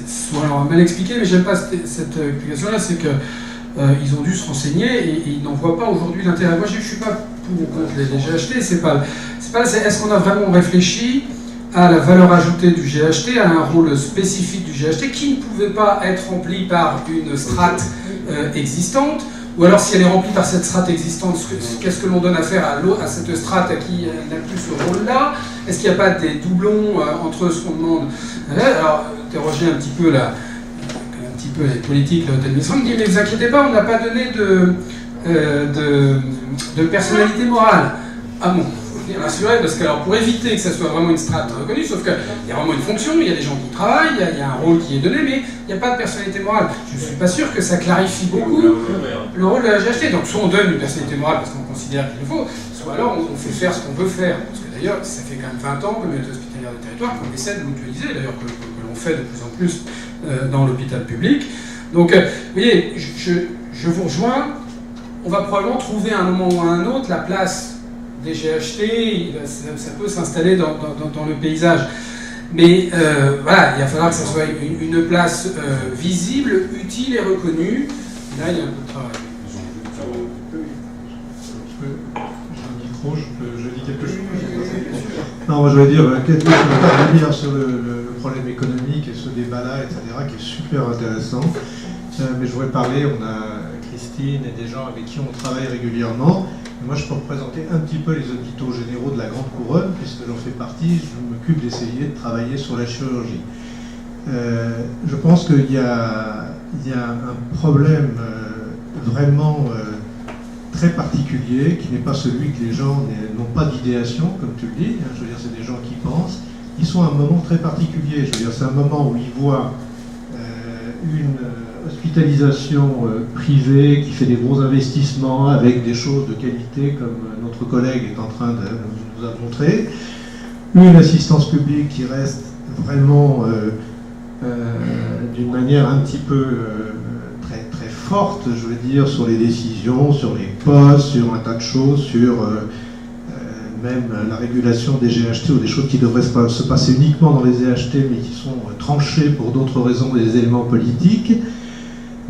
soit alors mal expliqué, mais j'aime pas cette explication-là, c'est que ils ont dû se renseigner et ils n'en voient pas aujourd'hui l'intérêt. Moi, je ne suis pas pour ou contre les GHT, est-ce qu'on a vraiment réfléchi à la valeur ajoutée du GHT, à un rôle spécifique du GHT qui ne pouvait pas être rempli par une strate existante, ou alors si elle est remplie par cette strate existante, qu'est-ce que l'on donne à faire à cette strate à qui n'a plus ce rôle-là? Est-ce qu'il n'y a pas des doublons entre ce qu'on demande? Alors, interroger un petit peu les politiques d'administration, me dit mais ne vous inquiétez pas, on n'a pas donné de personnalité morale. Ah bon, il faut bien rassurer, parce que alors, pour éviter que ça soit vraiment une strate reconnue, sauf qu'il y a vraiment une fonction, il y a des gens qui travaillent, il y a un rôle qui est donné, mais il n'y a pas de personnalité morale. Je ne suis pas sûr que ça clarifie beaucoup le rôle de la GHT. Donc soit on donne une personnalité morale parce qu'on considère qu'il le faut, soit alors on fait faire ce qu'on veut faire. Parce que d'ailleurs, ça fait quand même 20 ans que le hospitalière de territoire qu'on essaie de mutualiser, d'ailleurs que l'on fait de plus en plus dans l'hôpital public. Donc, vous voyez, je vous rejoins. On va probablement trouver à un moment ou à un autre la place des GHT, ça peut s'installer dans le paysage. Mais voilà, il va falloir que ça soit une place visible, utile et reconnue. Là, il y a un peu de travail. Je dis quelque chose. Non, moi je voulais dire quelque chose à revenir sur le problème économique et ce débat-là, etc., qui est super intéressant. Mais je voudrais parler, on a Christine et des gens avec qui on travaille régulièrement. Et moi je peux représenter un petit peu les hôpitaux généraux de la Grande Couronne, puisque j'en fais partie, je m'occupe d'essayer de travailler sur la chirurgie. Je pense qu'il y a un problème vraiment très particulier, qui n'est pas celui que les gens n'ont pas d'idéation, comme tu le dis. Je veux dire, c'est des gens qui pensent. Ils sont à un moment très particulier. Je veux dire, c'est un moment où ils voient une hospitalisation privée qui fait des gros investissements avec des choses de qualité, comme notre collègue est en train de nous a montré. Une assistance publique qui reste vraiment d'une manière un petit peu très forte, je veux dire, sur les décisions, sur les postes, sur un tas de choses, sur même la régulation des GHT ou des choses qui devraient se passer uniquement dans les GHT mais qui sont tranchées pour d'autres raisons, des éléments politiques.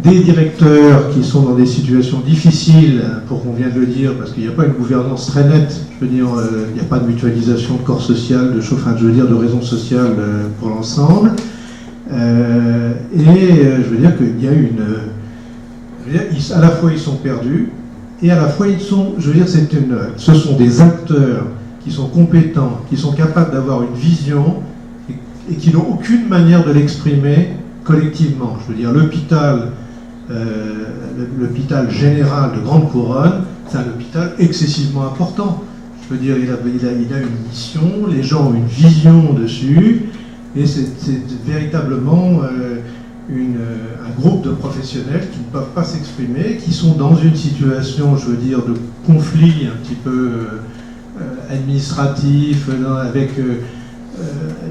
Des directeurs qui sont dans des situations difficiles, pour qu'on vienne de le dire, parce qu'il n'y a pas une gouvernance très nette, je veux dire, il n'y a pas de mutualisation de corps social, je veux dire, de raison sociale pour l'ensemble. Et je veux dire qu'il y a à la fois ils sont perdus, et à la fois ils sont, je veux dire, ce sont des acteurs qui sont compétents, qui sont capables d'avoir une vision, et qui n'ont aucune manière de l'exprimer collectivement. Je veux dire, l'hôpital général de Grande Couronne, c'est un hôpital excessivement important. Je veux dire, il a une mission, les gens ont une vision dessus, et c'est véritablement un groupe de professionnels qui ne peuvent pas s'exprimer, qui sont dans une situation, je veux dire, de conflit un petit peu administratif, avec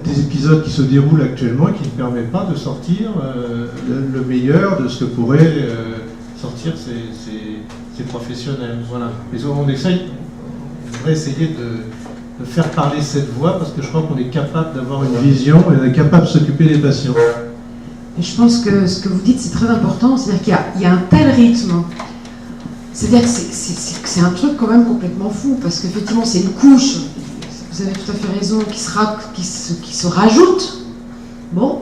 des épisodes qui se déroulent actuellement et qui ne permettent pas de sortir le meilleur de ce que pourraient sortir ces professionnels. Voilà. Mais on devrait essayer de faire parler cette voix, parce que je crois qu'on est capable d'avoir une vision et on est capable de s'occuper des patients. Et je pense que ce que vous dites, c'est très important, c'est-à-dire qu'il y a un tel rythme, c'est-à-dire que c'est un truc quand même complètement fou, parce qu'effectivement c'est une couche, vous avez tout à fait raison, qui se rajoute, bon,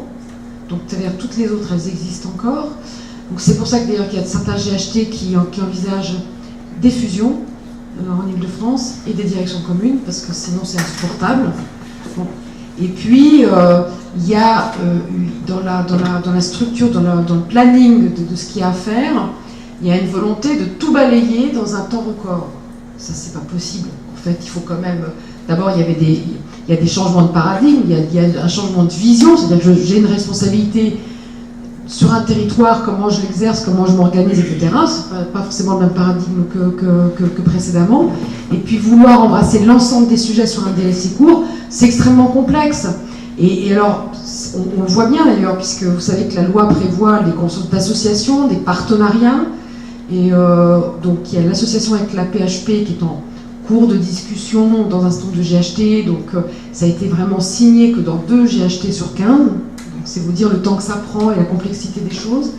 donc c'est-à-dire toutes les autres, elles existent encore, donc c'est pour ça que d'ailleurs qu'il y a certains GHT qui envisagent des fusions en Ile-de-France et des directions communes, parce que sinon c'est insupportable. Bon. Et puis, il y a dans la structure, dans le planning de ce qu'il y a à faire, il y a une volonté de tout balayer dans un temps record. Ça, c'est pas possible. En fait, il faut quand même... D'abord, il y a des changements de paradigme, il y a un changement de vision, c'est-à-dire que j'ai une responsabilité sur un territoire, comment je l'exerce, comment je m'organise, etc. C'est pas forcément le même paradigme que précédemment. Et puis vouloir embrasser l'ensemble des sujets sur un délai si court, c'est extrêmement complexe. Et alors, on le voit bien d'ailleurs, puisque vous savez que la loi prévoit des consorts d'associations, des partenariats. Et donc il y a l'association avec la PHP qui est en cours de discussion dans un certain nombre de GHT. Donc ça a été vraiment signé que dans 2 GHT sur 15. Donc c'est vous dire le temps que ça prend et la complexité des choses.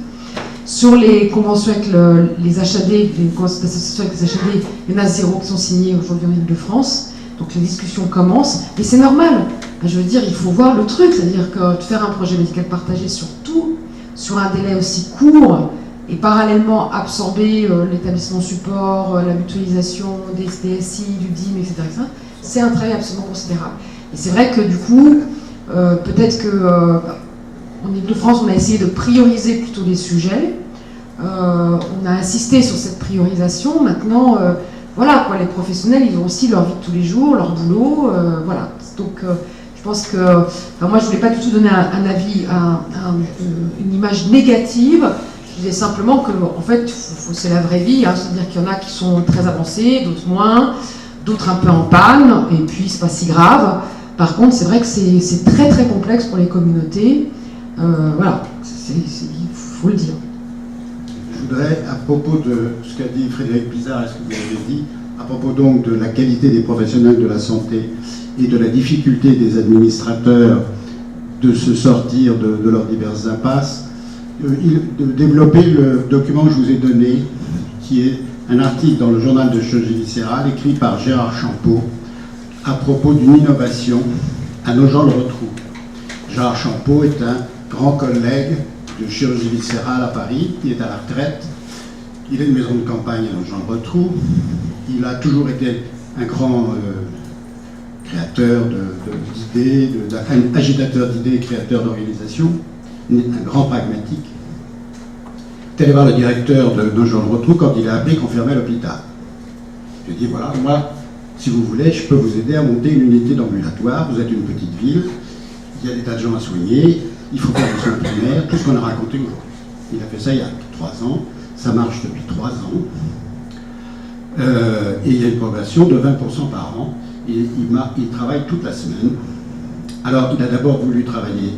Sur les conventions avec les HAD, les conventions d'association avec les HAD, il y en a 0 qui sont signées aujourd'hui en Île-de-France. Donc les discussions commencent, et c'est normal. Je veux dire, il faut voir le truc, c'est-à-dire que de faire un projet médical partagé sur tout, sur un délai aussi court, et parallèlement absorber l'établissement support, la mutualisation des DSI, du DIM, etc., c'est un travail absolument considérable. Et c'est vrai que du coup, peut-être que en Île-de-France, on a essayé de prioriser plutôt les sujets. On a insisté sur cette priorisation. Maintenant, voilà, quoi, les professionnels, ils ont aussi leur vie de tous les jours, leur boulot. Voilà. Donc, je pense que... moi, je ne voulais pas du tout donner un avis, une image négative. Je disais simplement que, en fait, c'est la vraie vie. Hein, c'est-à-dire qu'il y en a qui sont très avancés, d'autres moins, d'autres un peu en panne, et puis c'est pas si grave. Par contre, c'est vrai que c'est très très complexe pour les communautés. Voilà, il faut le dire. Je voudrais, à propos de ce qu'a dit Frédéric Bizard et ce que vous avez dit, à propos donc de la qualité des professionnels de la santé et de la difficulté des administrateurs de se sortir de leurs diverses impasses, de développer le document que je vous ai donné, qui est un article dans le journal de chirurgie viscérale écrit par Gérard Champeau à propos d'une innovation à Nogent-le-Rotrou. Gérard Champeau est un grand collègue de chirurgie viscérale à Paris, il est à la retraite, il a une maison de campagne à Nogent-le-Rotrou, il a toujours été un grand créateur d'idées, un agitateur d'idées, créateur d'organisation, un grand pragmatique. Il est allé voir le directeur de Nogent-le-Rotrou quand il a appris qu'on fermait l'hôpital. Je lui ai dit, voilà, moi, si vous voulez, je peux vous aider à monter une unité d'ambulatoire, vous êtes une petite ville, il y a des tas de gens à soigner, il faut faire des soins primaires, tout ce qu'on a raconté aujourd'hui. Il a fait ça il y a 3 ans, ça marche depuis 3 ans, et il y a une progression de 20% par an, et il travaille toute la semaine. Alors, il a d'abord voulu travailler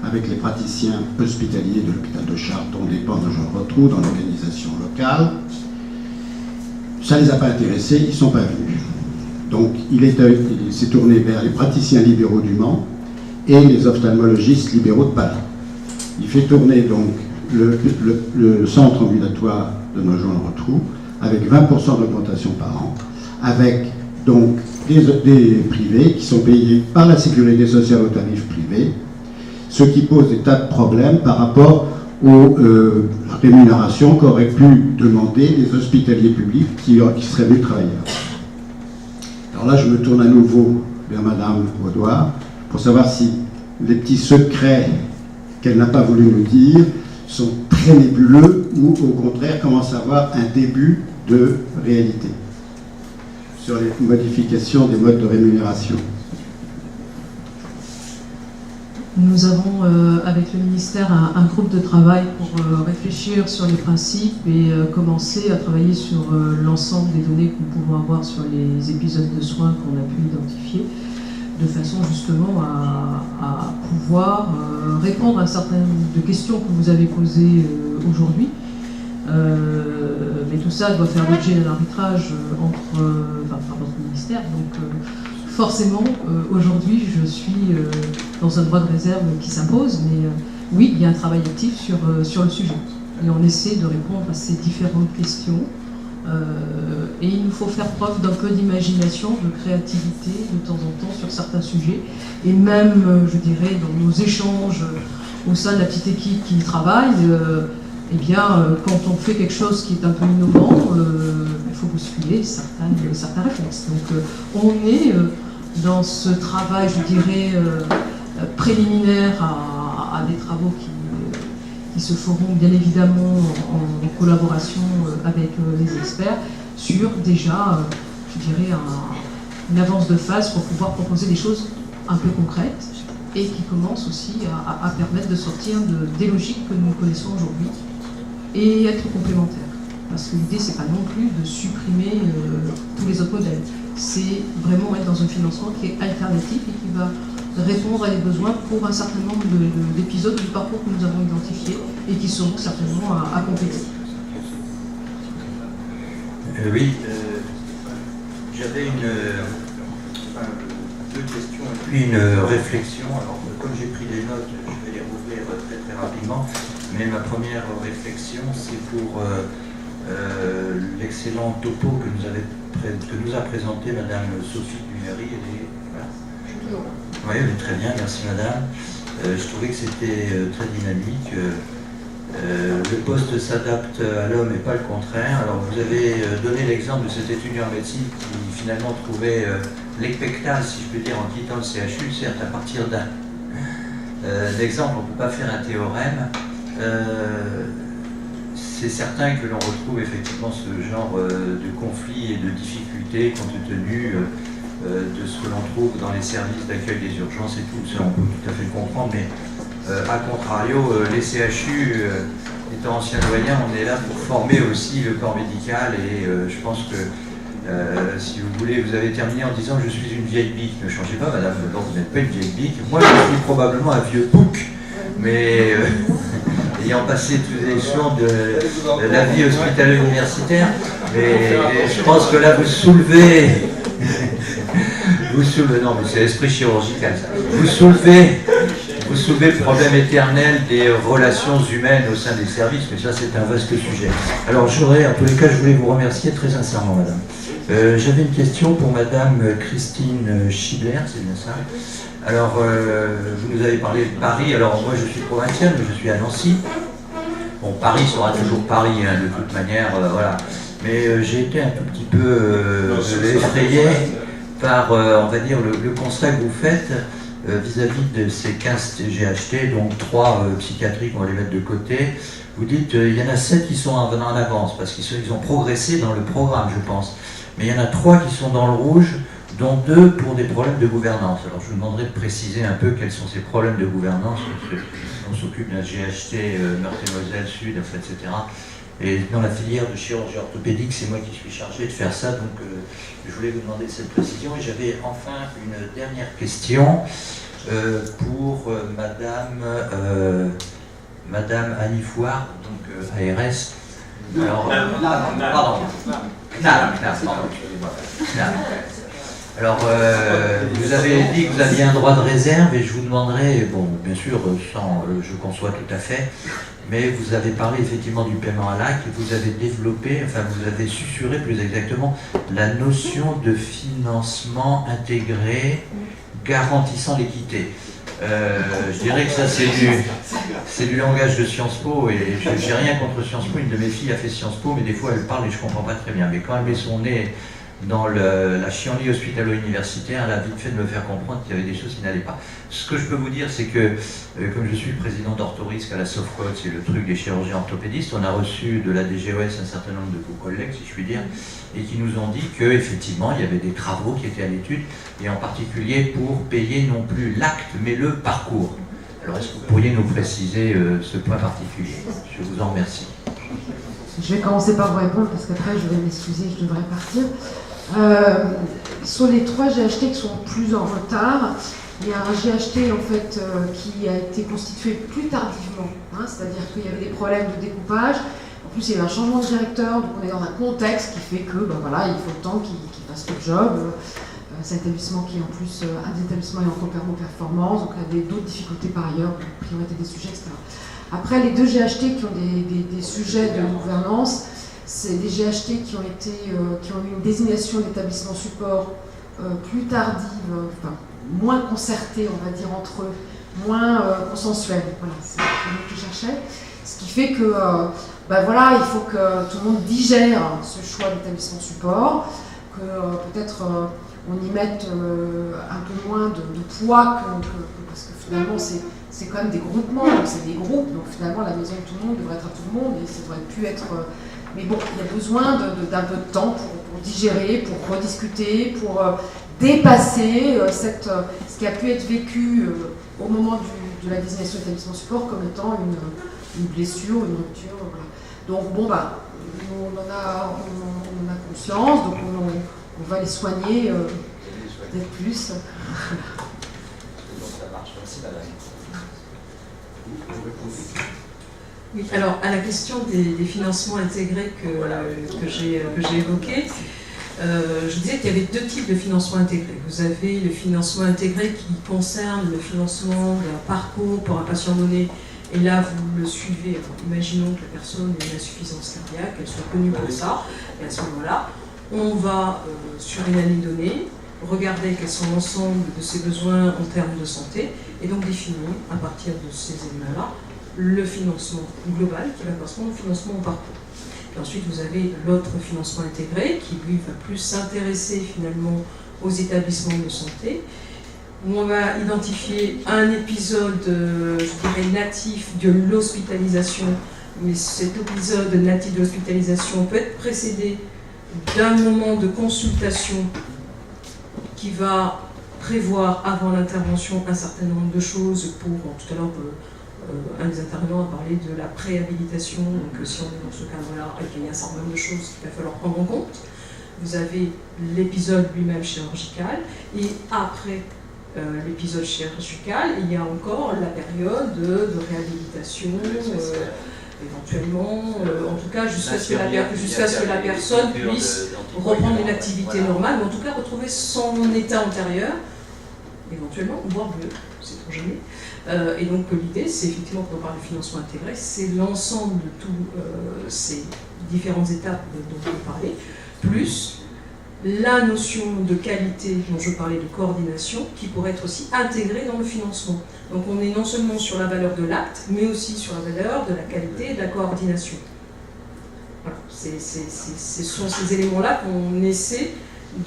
avec les praticiens hospitaliers de l'hôpital de Chartres, dont dépend Nogent-le-Rotrou, dans l'organisation locale. Ça ne les a pas intéressés, ils ne sont pas venus. Donc, il s'est tourné vers les praticiens libéraux du Mans et les ophtalmologistes libéraux de Paris. Il fait tourner donc le centre ambulatoire de Nogent-le-Rotrou avec 20% d'augmentation par an, avec donc des privés qui sont payés par la sécurité sociale au tarif privé, ce qui pose des tas de problèmes par rapport aux rémunérations qu'auraient pu demander les hospitaliers publics qui seraient venus travailler. Alors là, je me tourne à nouveau vers Madame Vaudoir pour savoir si les petits secrets qu'elle n'a pas voulu nous dire sont très nébuleux ou au contraire commencent à avoir un début de réalité sur les modifications des modes de rémunération. Nous avons avec le ministère un groupe de travail pour réfléchir sur les principes et commencer à travailler sur l'ensemble des données que nous pouvons avoir sur les épisodes de soins qu'on a pu identifier, de façon justement à pouvoir répondre à un certain nombre de questions que vous avez posées aujourd'hui. Mais tout ça doit faire l'objet d'un arbitrage par votre ministère. Donc, forcément, aujourd'hui, je suis dans un droit de réserve qui s'impose, mais oui, il y a un travail actif sur le sujet. Et on essaie de répondre à ces différentes questions. Et il nous faut faire preuve d'un peu d'imagination, de créativité de temps en temps sur certains sujets. Et même, je dirais, dans nos échanges au sein de la petite équipe qui y travaille, eh bien, quand on fait quelque chose qui est un peu innovant, il faut bousculer certaines réponses. Donc, on est dans ce travail, je dirais, préliminaire à des travaux qui se feront bien évidemment en collaboration avec les experts sur déjà, je dirais, une avance de phase pour pouvoir proposer des choses un peu concrètes et qui commencent aussi à permettre de sortir des logiques que nous connaissons aujourd'hui et être complémentaires. Parce que l'idée, c'est pas non plus de supprimer tous les autres modèles. C'est vraiment être dans un financement qui est alternatif et qui va répondre à des besoins pour un certain nombre d'épisodes du parcours que nous avons identifiés et qui seront certainement à compléter. Oui, j'avais deux questions et puis une réflexion. Alors, comme j'ai pris des notes, je vais les rouvrir très très rapidement. mais ma première réflexion, c'est pour l'excellent topo que nous a présenté Madame Sophie Duméry. Voilà. Oui, très bien, merci Madame. Je trouvais que c'était très dynamique. Le poste s'adapte à l'homme et pas le contraire. Alors vous avez donné l'exemple de cet étudiant en médecine qui finalement trouvait l'ecpectase, si je peux dire, en quittant le CHU, certes à partir d'un exemple, on ne peut pas faire un théorème. C'est certain que l'on retrouve effectivement ce genre de conflit et de difficultés compte tenu de ce que l'on trouve dans les services d'accueil des urgences et tout. Ça, on peut tout à fait le comprendre, mais a contrario, les CHU, étant anciens doyens, on est là pour former aussi le corps médical et je pense que si vous voulez, vous avez terminé en disant je suis une vieille bique. Ne changez pas, madame, non, vous n'êtes pas une vieille bique. Moi, je suis probablement un vieux bouc, mais ayant passé tous les échelons de la vie hospitalo-universitaire, mais je pense que là, vous soulevez, non, mais c'est l'esprit chirurgical, ça. Vous soulevez le problème éternel des relations humaines au sein des services, mais ça c'est un vaste sujet. Alors en tous les cas, je voulais vous remercier très sincèrement, madame. J'avais une question pour madame Christine Schibler, c'est bien ça. Alors, vous nous avez parlé de Paris, alors moi je suis provincial, mais je suis à Nancy. Bon, Paris sera toujours Paris, hein, de toute manière, voilà. Mais j'ai été un tout petit peu effrayé par, on va dire, le constat que vous faites vis-à-vis de ces 15 GHT, donc 3 psychiatriques, on va les mettre de côté. Vous dites il y en a 7 qui sont en avance, parce qu'ils ont progressé dans le programme, je pense. Mais il y en a 3 qui sont dans le rouge, dont 2 pour des problèmes de gouvernance. Alors je vous demanderai de préciser un peu quels sont ces problèmes de gouvernance, parce qu'on s'occupe d'un GHT Meurthe-et-Moselle Sud, etc. Et dans la filière de chirurgie orthopédique, c'est moi qui suis chargé de faire ça, donc je voulais vous demander cette précision. Et j'avais enfin une dernière question pour Madame Annie Fouard, donc ARS. Alors, alors, vous avez dit que vous aviez un droit de réserve et je vous demanderai, bon, bien sûr, je conçois tout à fait, mais vous avez parlé effectivement du paiement à l'acte, vous avez développé, enfin vous avez susurré plus exactement la notion de financement intégré garantissant l'équité. Je dirais que ça c'est du langage de Sciences Po et je n'ai rien contre Sciences Po, une de mes filles a fait Sciences Po mais des fois elle parle et je ne comprends pas très bien, mais quand elle met son nez dans la chienlit hospitalo-universitaire, elle a vite fait de me faire comprendre qu'il y avait des choses qui n'allaient pas. Ce que je peux vous dire, c'est que, comme je suis président d'Orthorisque à la Sofcode, c'est le truc des chirurgiens orthopédistes, on a reçu de la DGOS un certain nombre de vos collègues, si je puis dire, et qui nous ont dit qu'effectivement, il y avait des travaux qui étaient à l'étude, et en particulier pour payer non plus l'acte, mais le parcours. Alors, est-ce que vous pourriez nous préciser ce point particulier? Je vous en remercie. Je vais commencer par vous répondre, parce qu'après, je vais m'excuser, je devrais partir. Sur les 3 GHT qui sont plus en retard, il y a un GHT en fait qui a été constitué plus tardivement, hein, c'est-à-dire qu'il y avait des problèmes de découpage. En plus, il y a eu un changement de directeur, donc on est dans un contexte qui fait que voilà, il faut le temps qu'il fasse le job. Cet établissement qui est en plus un des établissements ayant Copermo Performance, donc il y avait d'autres difficultés par ailleurs, priorité des sujets, etc. Après, les 2 GHT qui ont des sujets de gouvernance, c'est des GHT qui ont eu une désignation d'établissement support plus tardive, enfin, moins concertée, on va dire, entre eux, moins consensuelle. Voilà, c'est le mot que je cherchais. Ce qui fait que, voilà, il faut que tout le monde digère ce choix d'établissement support, que peut-être on y mette un peu moins de poids, parce que finalement, c'est quand même des groupements, donc c'est des groupes, donc finalement la maison de tout le monde devrait être à tout le monde et ça devrait plus être. Mais bon, il y a besoin d'un peu de temps pour digérer, pour rediscuter, pour dépasser ce qui a pu être vécu au moment de la désignation d'établissement support comme étant une blessure, une rupture. Voilà. Donc bon, nous, on en a conscience, donc on va les soigner peut-être plus. Oui, alors à la question des financements intégrés que j'ai évoqués, je disais qu'il y avait 2 types de financement intégré. Vous avez le financement intégré qui concerne le financement d'un parcours pour un patient donné Et là, vous le suivez. Alors, imaginons que la personne ait une insuffisance cardiaque, qu'elle soit connue pour ça. Et à ce moment-là, on va, sur une année donnée, regarder quels sont l'ensemble de ses besoins en termes de santé, et donc définir, à partir de ces éléments-là, le financement global qui va correspondre au financement au parcours. Et ensuite, vous avez l'autre financement intégré qui, lui, va plus s'intéresser finalement aux établissements de santé, où on va identifier un épisode, je dirais, natif de l'hospitalisation, mais cet épisode natif de l'hospitalisation peut être précédé d'un moment de consultation qui va prévoir avant l'intervention un certain nombre de choses pour, tout à l'heure, un des intervenants a parlé de la préhabilitation, donc si on est dans ce cadre-là, il y a un certain nombre de choses qu'il va falloir prendre en compte. Vous avez l'épisode lui-même chirurgical, et après l'épisode chirurgical, il y a encore la période de réhabilitation, éventuellement, en tout cas jusqu'à ce que la personne puisse reprendre une activité normale, ou en tout cas retrouver son état antérieur, éventuellement, voire mieux, c'est trop jamais. Et donc l'idée, c'est effectivement, quand on parle de financement intégré, c'est l'ensemble de toutes ces différentes étapes dont on parlait, plus la notion de qualité dont je parlais, de coordination, qui pourrait être aussi intégrée dans le financement. Donc on est non seulement sur la valeur de l'acte, mais aussi sur la valeur de la qualité et de la coordination. Voilà. Ce sont ces éléments-là qu'on essaie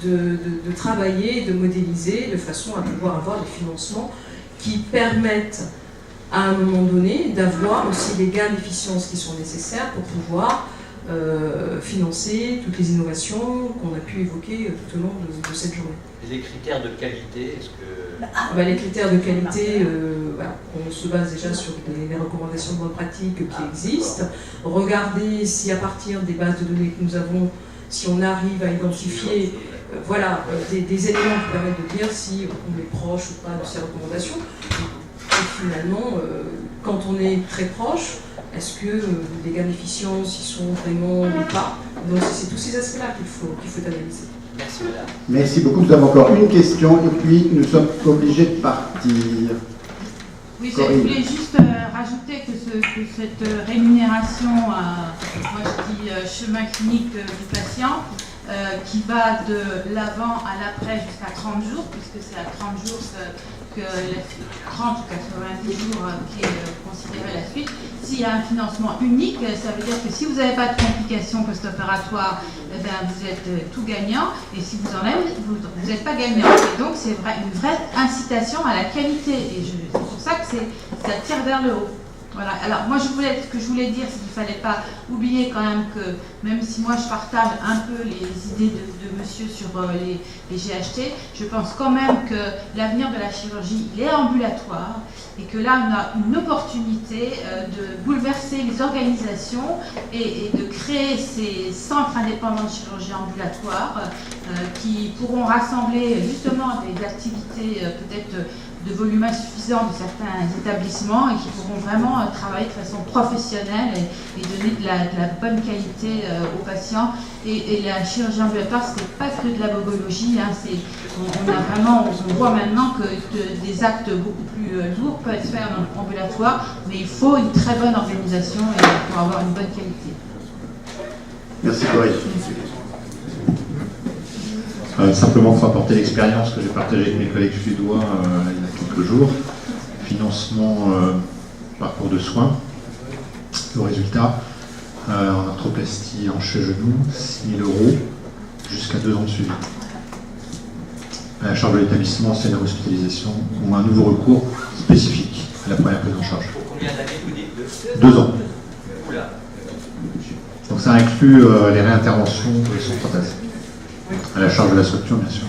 de travailler, de modéliser, de façon à pouvoir avoir des financements qui permettent à un moment donné d'avoir aussi les gains d'efficience qui sont nécessaires pour pouvoir financer toutes les innovations qu'on a pu évoquer tout au long de cette journée. Et les critères de qualité, est-ce que... Les critères de qualité, on se base déjà sur les recommandations de bonne pratique qui existent. Regardez si à partir des bases de données que nous avons, si on arrive à identifier des éléments qui permettent de dire si on est proche ou pas de ces recommandations. Et finalement, quand on est très proche, est-ce que les gains d'efficience y sont vraiment ou pas? Donc c'est tous ces aspects-là qu'il faut analyser. Merci madame. Merci beaucoup. Nous avons encore une question et puis nous sommes obligés de partir. Oui, je voulais juste rajouter que cette rémunération, moi je dis chemin clinique du patient, qui va de l'avant à l'après jusqu'à 30 jours, puisque c'est à 30 jours que les 30 ou 90 jours qui est considéré la suite. S'il y a un financement unique, ça veut dire que si vous n'avez pas de complications post-opératoires, vous êtes tout gagnant, et si vous en avez, vous n'êtes pas gagnant. Et donc c'est une vraie incitation à la qualité, et c'est pour ça que ça tire vers le haut. Voilà. Alors moi ce que je voulais dire, c'est qu'il ne fallait pas oublier quand même que, même si moi je partage un peu les idées de monsieur sur les GHT, je pense quand même que l'avenir de la chirurgie il est ambulatoire, et que là on a une opportunité de bouleverser les organisations et de créer ces centres indépendants de chirurgie ambulatoire qui pourront rassembler justement des activités peut-être de volume insuffisant de certains établissements, et qui pourront vraiment travailler de façon professionnelle et donner de la bonne qualité aux patients. Et la chirurgie ambulatoire, c'est pas que de la bobologie, hein, on voit maintenant que des actes beaucoup plus lourds peuvent être faits en ambulatoire, mais il faut une très bonne organisation pour avoir une bonne qualité. Merci Corinne. Simplement pour apporter l'expérience que j'ai partagée avec mes collègues suédois il y a quelques jours. Financement parcours de soins. Le résultat, en arthroplastie hanche-genou, 6 000 € jusqu'à 2 ans de suivi. À la charge de l'établissement, c'est une hospitalisation ou un nouveau recours spécifique à la première prise en charge. Pour combien d'années vous dites? 2 ans. Oula. Donc ça inclut les réinterventions sans prothèse. À la charge de la structure, bien sûr.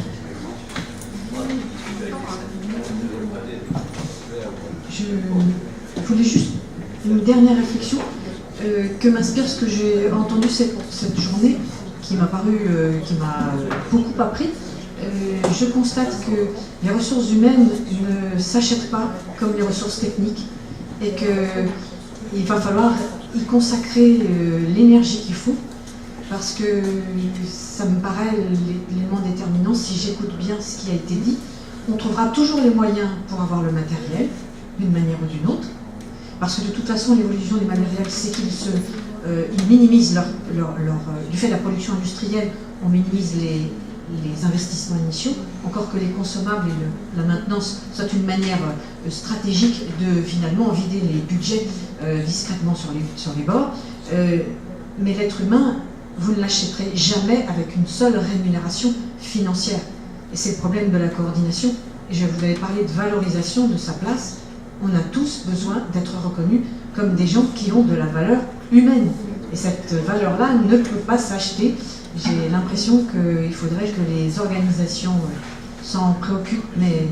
Je voulais juste une dernière réflexion que m'inspire ce que j'ai entendu cette journée, qui m'a paru, qui m'a beaucoup appris. Je constate que les ressources humaines ne s'achètent pas comme les ressources techniques, et qu'il va falloir y consacrer l'énergie qu'il faut. Parce que ça me paraît l'élément déterminant. Si j'écoute bien ce qui a été dit, on trouvera toujours les moyens pour avoir le matériel, d'une manière ou d'une autre, parce que de toute façon, l'évolution des matériels, c'est qu'ils ils minimisent du fait de la production industrielle, on minimise les investissements initiaux, encore que les consommables et la maintenance soient une manière stratégique de finalement vider les budgets discrètement sur les bords. Mais l'être humain, vous ne l'achèterez jamais avec une seule rémunération financière. Et c'est le problème de la coordination. Et je vous avais parlé de valorisation de sa place. On a tous besoin d'être reconnus comme des gens qui ont de la valeur humaine. Et cette valeur-là ne peut pas s'acheter. J'ai l'impression qu'il faudrait que les organisations s'en préoccupent, mais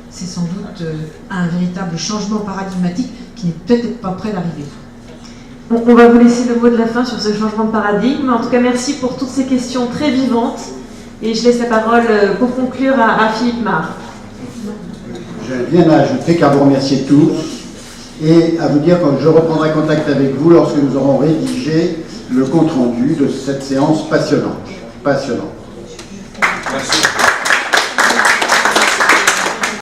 c'est sans doute un véritable changement paradigmatique qui n'est peut-être pas prêt d'arriver. Bon, on va vous laisser le mot de la fin sur ce changement de paradigme. En tout cas, merci pour toutes ces questions très vivantes. Et je laisse la parole pour conclure à Philippe Marre. J'ai rien à ajouter qu'à vous remercier tous et à vous dire que je reprendrai contact avec vous lorsque nous aurons rédigé le compte-rendu de cette séance passionnante.